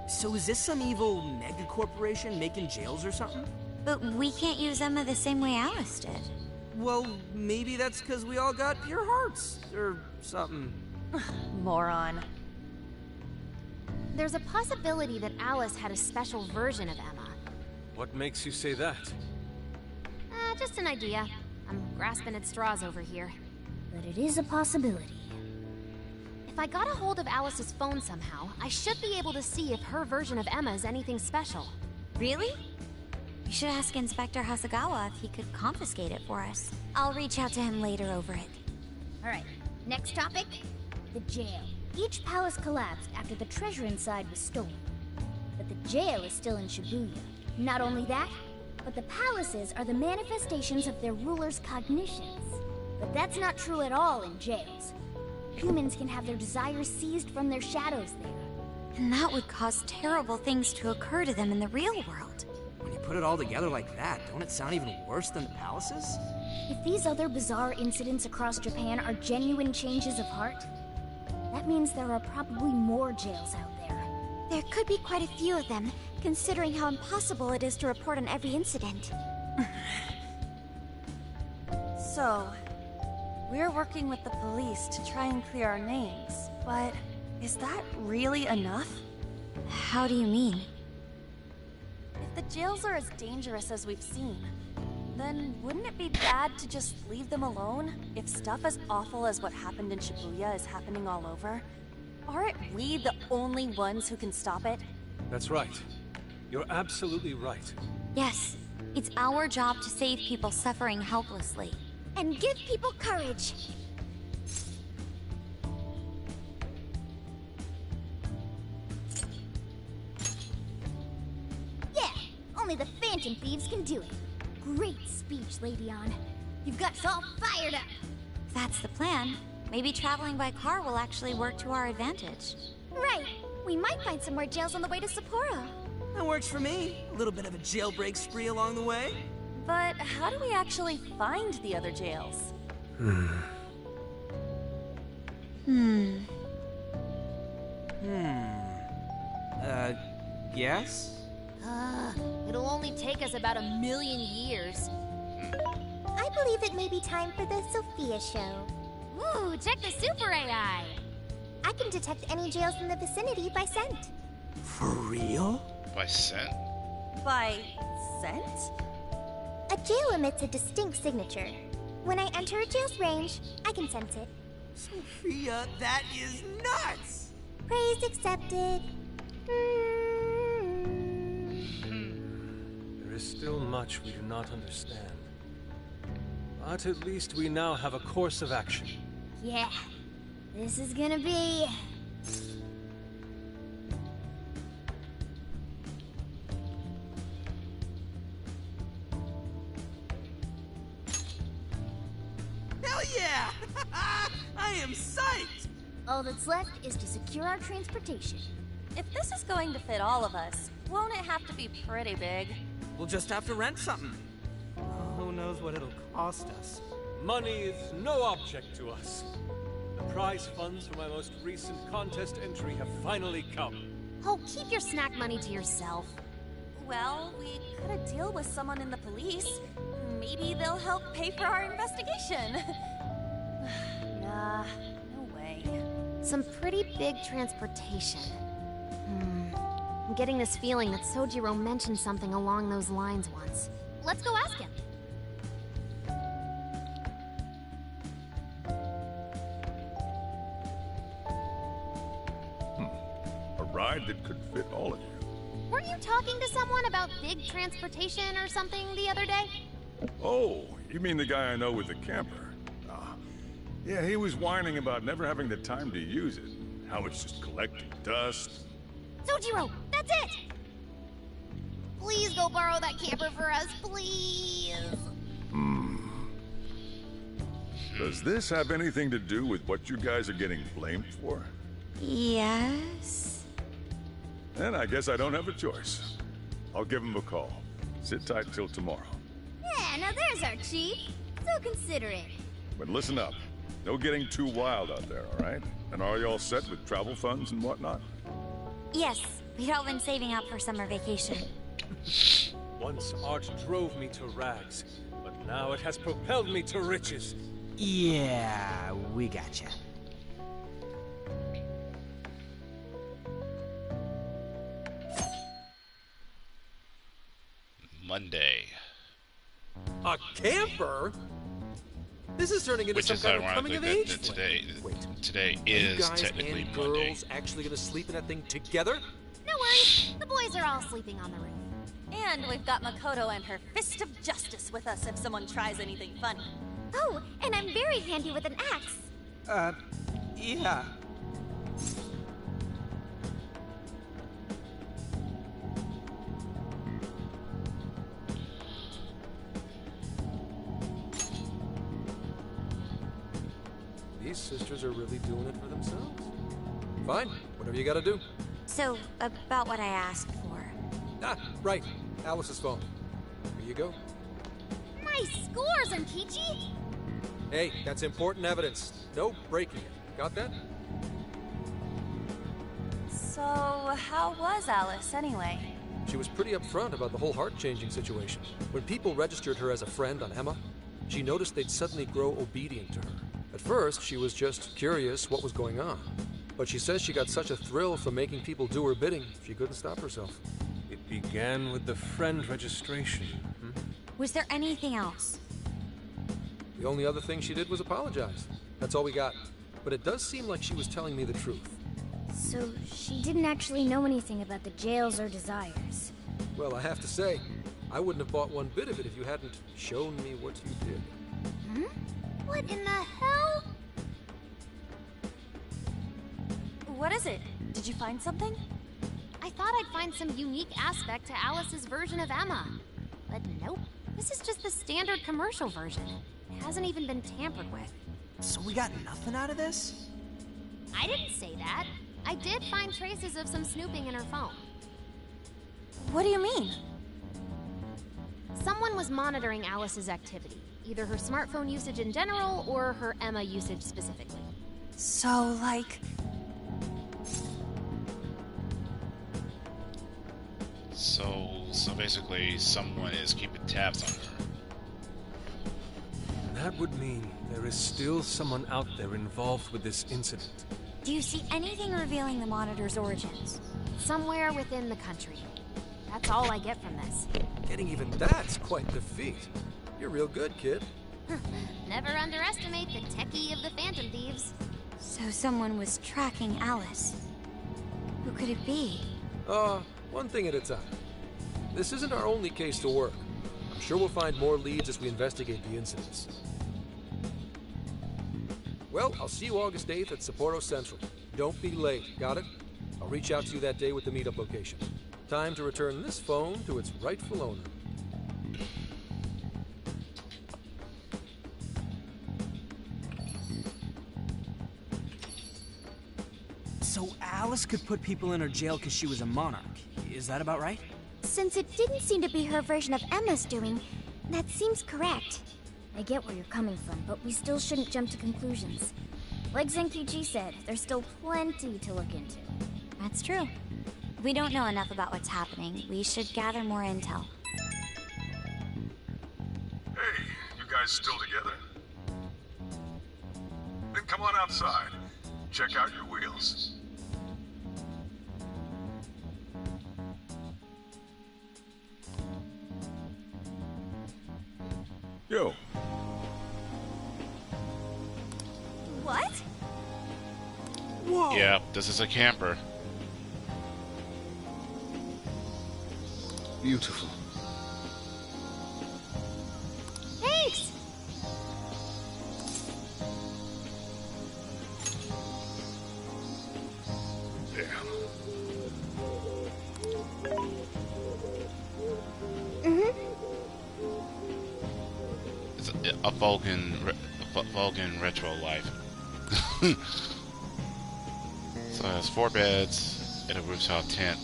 So is this some evil mega corporation making jails or something? But we can't use Emma the same way Alice did. Well, maybe that's because we all got pure hearts, or something. Moron. There's a possibility that Alice had a special version of Emma. What makes you say that? Just an idea. I'm grasping at straws over here. But it is a possibility. If I got a hold of Alice's phone somehow, I should be able to see if her version of Emma is anything special. Really? You should ask Inspector Hasagawa if he could confiscate it for us. I'll reach out to him later over it. Alright, next topic. The jail. Each palace collapsed after the treasure inside was stolen. But the jail is still in Shibuya. Not only that, but the palaces are the manifestations of their rulers' cognitions. But that's not true at all in jails. Humans can have their desires seized from their shadows there. And that would cause terrible things to occur to them in the real world. When you put it all together like that, don't it sound even worse than the palaces? If these other bizarre incidents across Japan are genuine changes of heart, that means there are probably more jails out there. There could be quite a few of them, considering how impossible it is to report on every incident. So, we're working with the police to try and clear our names, but is that really enough? How do you mean? If the jails are as dangerous as we've seen, then wouldn't it be bad to just leave them alone if stuff as awful as what happened in Shibuya is happening all over? Aren't we the only ones who can stop it? That's right. You're absolutely right. Yes, it's our job to save people suffering helplessly. And give people courage. Yeah, only the Phantom Thieves can do it. Great speech, Lady Ann. You've got us all fired up. If that's the plan, maybe traveling by car will actually work to our advantage. Right. We might find some more jails on the way to Sapporo. That works for me. A little bit of a jailbreak spree along the way. But how do we actually find the other jails? Yes? It'll only take us about 1,000,000 years. I believe it may be time for the Sophia show. Ooh, check the super AI! I can detect any jails in the vicinity by scent. For real? By scent? By scent? A jail emits a distinct signature. When I enter a jail's range, I can sense it. Sophia, that is nuts! Praise accepted. There is still much we do not understand. But at least we now have a course of action. Yeah, this is gonna be... Hell yeah! I am psyched! All that's left is to secure our transportation. If this is going to fit all of us, won't it have to be pretty big? We'll just have to rent something. Who knows what it'll cost us? Money is no object to us. The prize funds for my most recent contest entry have finally come. Oh, keep your snack money to yourself. Well, we cut a deal with someone in the police. Maybe they'll help pay for our investigation. Nah, no way. Some pretty big transportation. I'm getting this feeling that Sojiro mentioned something along those lines once. Let's go ask him. A ride that could fit all of you. Weren't you talking to someone about big transportation or something the other day? Oh, you mean the guy I know with the camper? Yeah, he was whining about never having the time to use it. How it's just collecting dust. Sojiro, that's it! Please go borrow that camper for us, please! Does this have anything to do with what you guys are getting blamed for? Yes. Then I guess I don't have a choice. I'll give him a call. Sit tight till tomorrow. Yeah, now there's our chief. So considerate. But listen up. No getting too wild out there, all right? And are you all set with travel funds and whatnot? Yes, We'd all been saving up for summer vacation. Once art drove me to rags, but now it has propelled me to riches. Yeah, we gotcha. Monday. A camper? This is turning into Which some is kind of ironically coming of that age. today Are you is guys technically and Monday. girls actually gonna sleep in that thing together? No worries, the boys are all sleeping on the roof. And we've got Makoto and her fist of justice with us if someone tries anything funny. Oh, and I'm very handy with an axe. Yeah. These sisters are really doing it for themselves. Fine, whatever you gotta do. So, about what I asked for. Ah, right. Alice's phone. Here you go. Nice scores, Ankichi! Hey, that's important evidence. No breaking it. Got that? So, how was Alice anyway? She was pretty upfront about the whole heart-changing situation. When people registered her as a friend on Emma, she noticed they'd suddenly grow obedient to her. At first, she was just curious what was going on. But she says she got such a thrill from making people do her bidding, she couldn't stop herself. It began with the friend registration. Was there anything else? The only other thing she did was apologize. That's all we got. But it does seem like she was telling me the truth. So she didn't actually know anything about the jails or desires. Well, I have to say, I wouldn't have bought one bit of it if you hadn't shown me what you did. What in the hell? What is it? Did you find something? I thought I'd find some unique aspect to Alice's version of Emma. But nope. This is just the standard commercial version. It hasn't even been tampered with. So we got nothing out of this? I didn't say that. I did find traces of some snooping in her phone. What do you mean? Someone was monitoring Alice's activity. Either her smartphone usage in general, or her Emma usage specifically. So, like... So basically, someone is keeping tabs on her. And that would mean there is still someone out there involved with this incident. Do you see anything revealing the monitor's origins? Somewhere within the country. That's all I get from this. Getting even that's quite the feat. You're real good, kid. Never underestimate the techie of the Phantom Thieves. So someone was tracking Alice. Who could it be? One thing at a time. This isn't our only case to work. I'm sure we'll find more leads as we investigate the incidents. Well, I'll see you August 8th at Sapporo Central. Don't be late, got it? I'll reach out to you that day with the meetup location. Time to return this phone to its rightful owner. So Alice could put people in her jail because she was a monarch. Is that about right? Since it didn't seem to be her version of Emma's doing, that seems correct. I get where you're coming from, but we still shouldn't jump to conclusions. Like Zenkichi said, there's still plenty to look into. That's true. We don't know enough about what's happening. We should gather more intel. Hey, you guys still together? Then come on outside. Check out your wheels. Yo. What? Whoa. Yeah, this is a camper. Beautiful. Thanks! Damn. It's a Vulcan retro life. So it has 4 beds and a rooftop tent.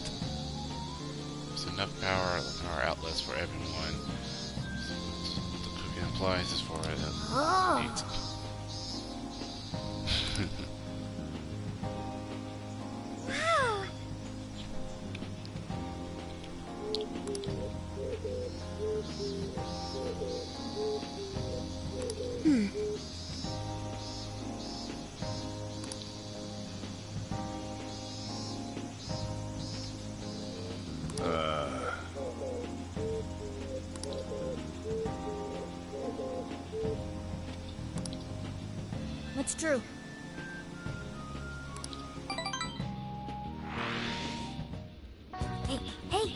There's enough power outlets for everyone. The cooking appliances for it. Oh. Neat. Wow. That's true. Hey, hey!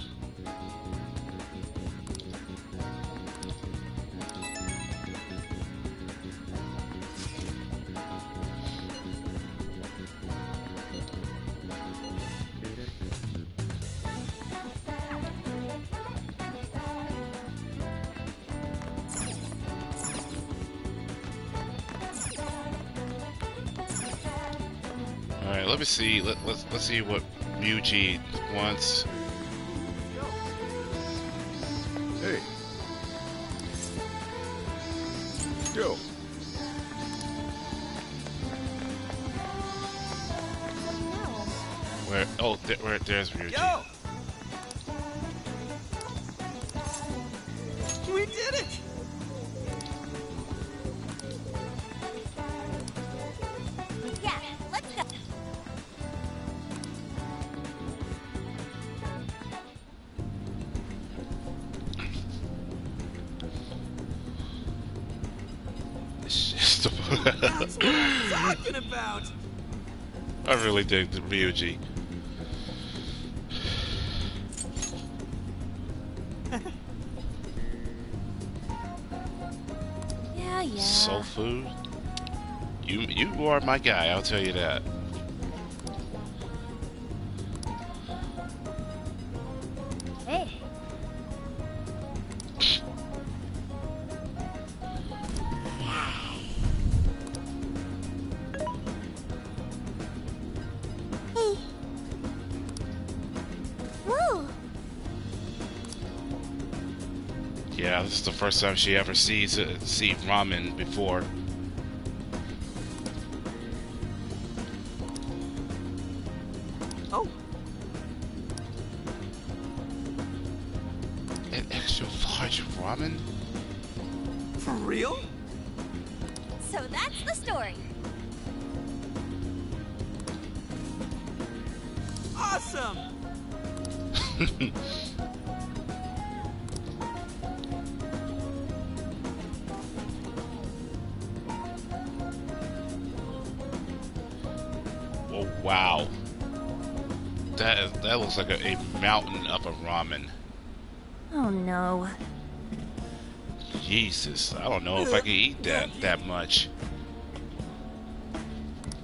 Alright, let me see. Let's see what Ryuji wants. Hey. Yo. Where? Oh, there's Ryuji. Yo! We did it! Yeah, let's go. It's just That's what I'm talking about! I really dig the Ryuji. Yeah. Soul food. You are my guy. I'll tell you that. Hey. Hey. Whoa. Yeah, this is the first time she ever sees ramen before. Oh. An extra large ramen? For real? So that's the story. Awesome! Oh wow. That looks like a mountain of a ramen. Oh no. Jesus, I don't know if I can eat that much.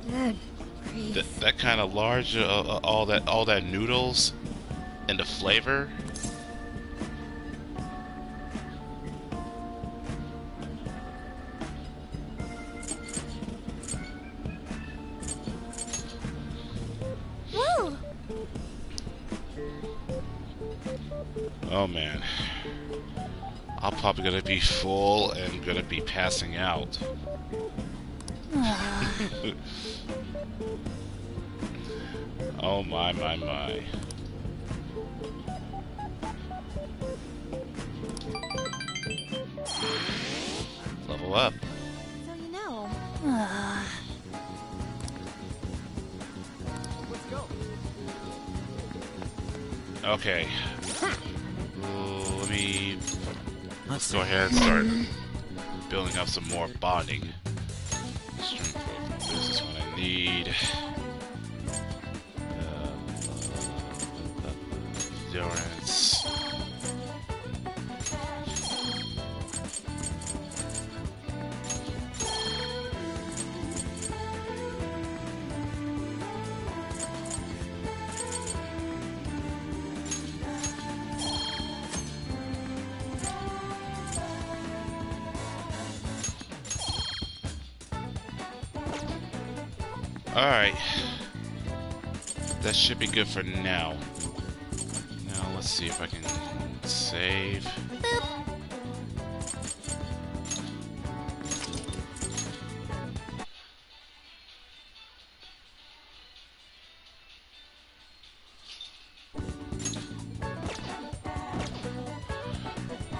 Good grief. That kind of large, all that noodles, and the flavor. Whoa. Oh man, I'm probably gonna be full and gonna be passing out. Oh my. Level up. So you know. Let's go. Okay. Let's go ahead and start building up some more bonding. Strength of this is what I need. Endurance. Alright. That should be good for now. Now let's see if I can save.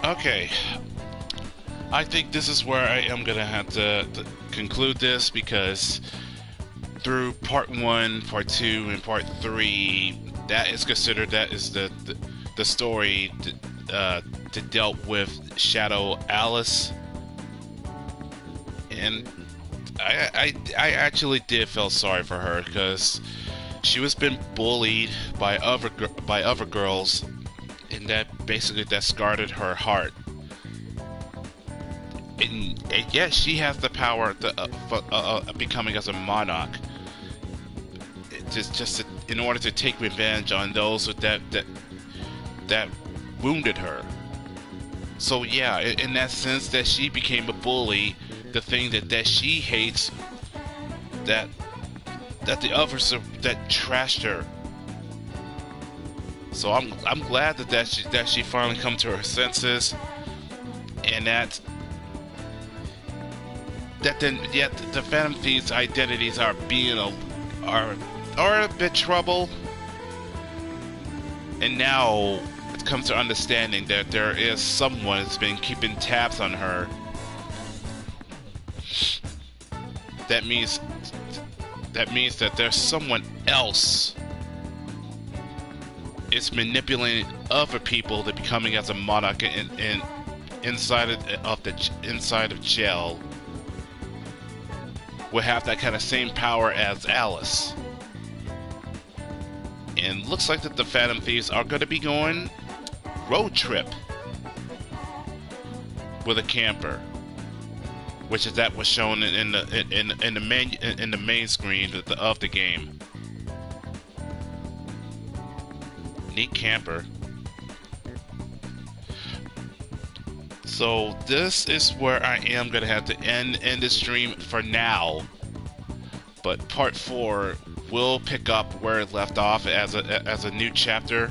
Okay. I think this is where I am gonna have to conclude this, because through part 1, part 2, and part 3, that is considered, that is the story to dealt with Shadow Alice, and I actually did feel sorry for her because she was been bullied by other girls, and that scarred her heart. And yes, she has the power for becoming as a monarch. In order to take revenge on those that wounded her. So yeah, in that sense, that she became a bully, the thing that she hates, that the others that trashed her. So I'm glad that she finally come to her senses, and that the Phantom Thieves' identities are a bit trouble, and now it comes to understanding that there is someone that's been keeping tabs on her. That means that there's someone else is manipulating other people to becoming as a monarch inside of jail. Will have that kind of same power as Alice. And looks like that the Phantom Thieves are going to be going road trip with a camper, which is that was shown in the main screen of the game. Neat camper. So this is where I am going to have to end the stream for now. But part 4 will pick up where it left off as a new chapter,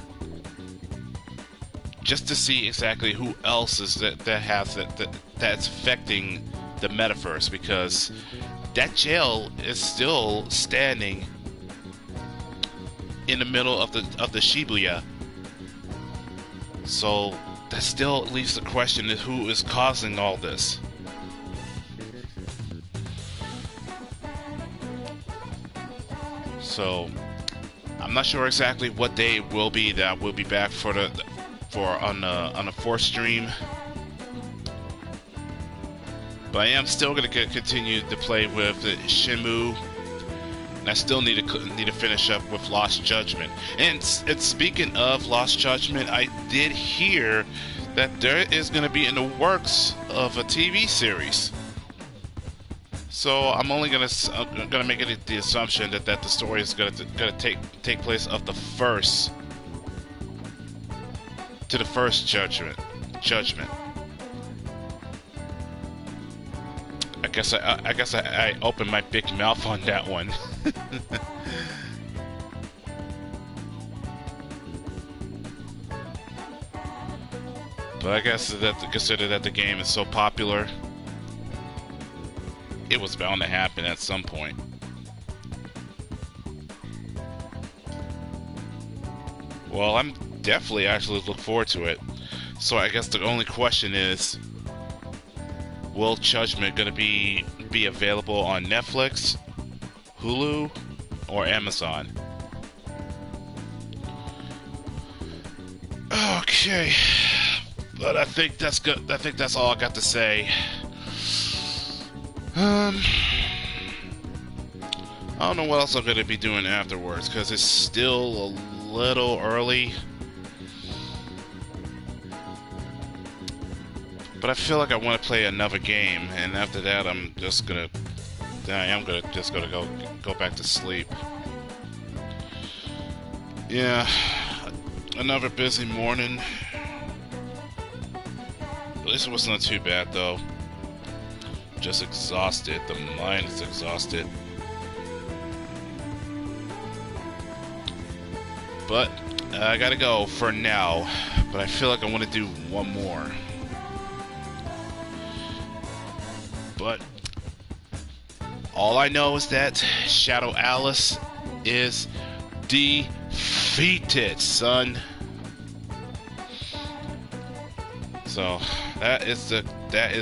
just to see exactly who else is that's affecting the metaverse, because that jail is still standing in the middle of the Shibuya. So that still leaves the question of who is causing all this. So I'm not sure exactly what day it will be that we'll be back on the 4th stream. But I am still going to continue to play with Shenmue, and I still need to finish up with Lost Judgment. And speaking of Lost Judgment, I did hear that there is going to be in the works of a TV series. So I'm only gonna make it the assumption that the story is gonna take place of the first judgment. I guess I opened my big mouth on that one. But I guess consider that the game is so popular, it was bound to happen at some point. Well, I'm definitely actually look forward to it. So I guess the only question is, will Judgment gonna be available on Netflix, Hulu, or Amazon? Okay, but I think that's good. I think that's all I got to say. I don't know what else I'm going to be doing afterwards, because it's still a little early. But I feel like I want to play another game, and after that I'm just going to go back to sleep. Yeah, another busy morning. At least it wasn't too bad though. Just exhausted. The mind is exhausted. But I gotta go for now. But I feel like I want to do one more. But all I know is that Shadow Alice is defeated, son. So that is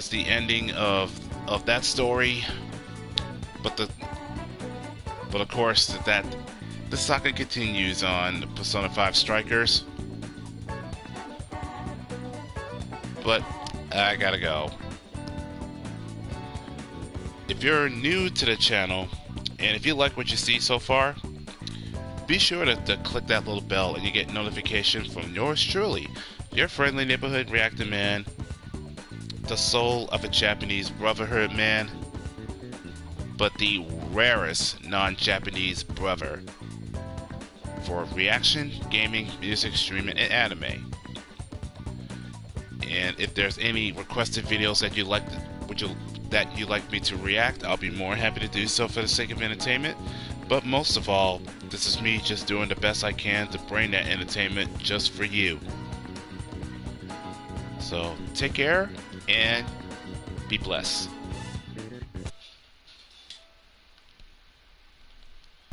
the ending of that story, but of course that the saga continues on Persona 5 Strikers. But I gotta go. if you're new to the channel, and if you like what you see so far, be sure to click that little bell and you get notification from yours truly, your friendly neighborhood reactor man, the soul of a Japanese brotherhood man, but the rarest non-Japanese brother for reaction, gaming, music, streaming, and anime. And if there's any requested videos that you'd like me to react, I'll be more happy to do so for the sake of entertainment. But most of all, this is me just doing the best I can to bring that entertainment just for you. So take care and be blessed.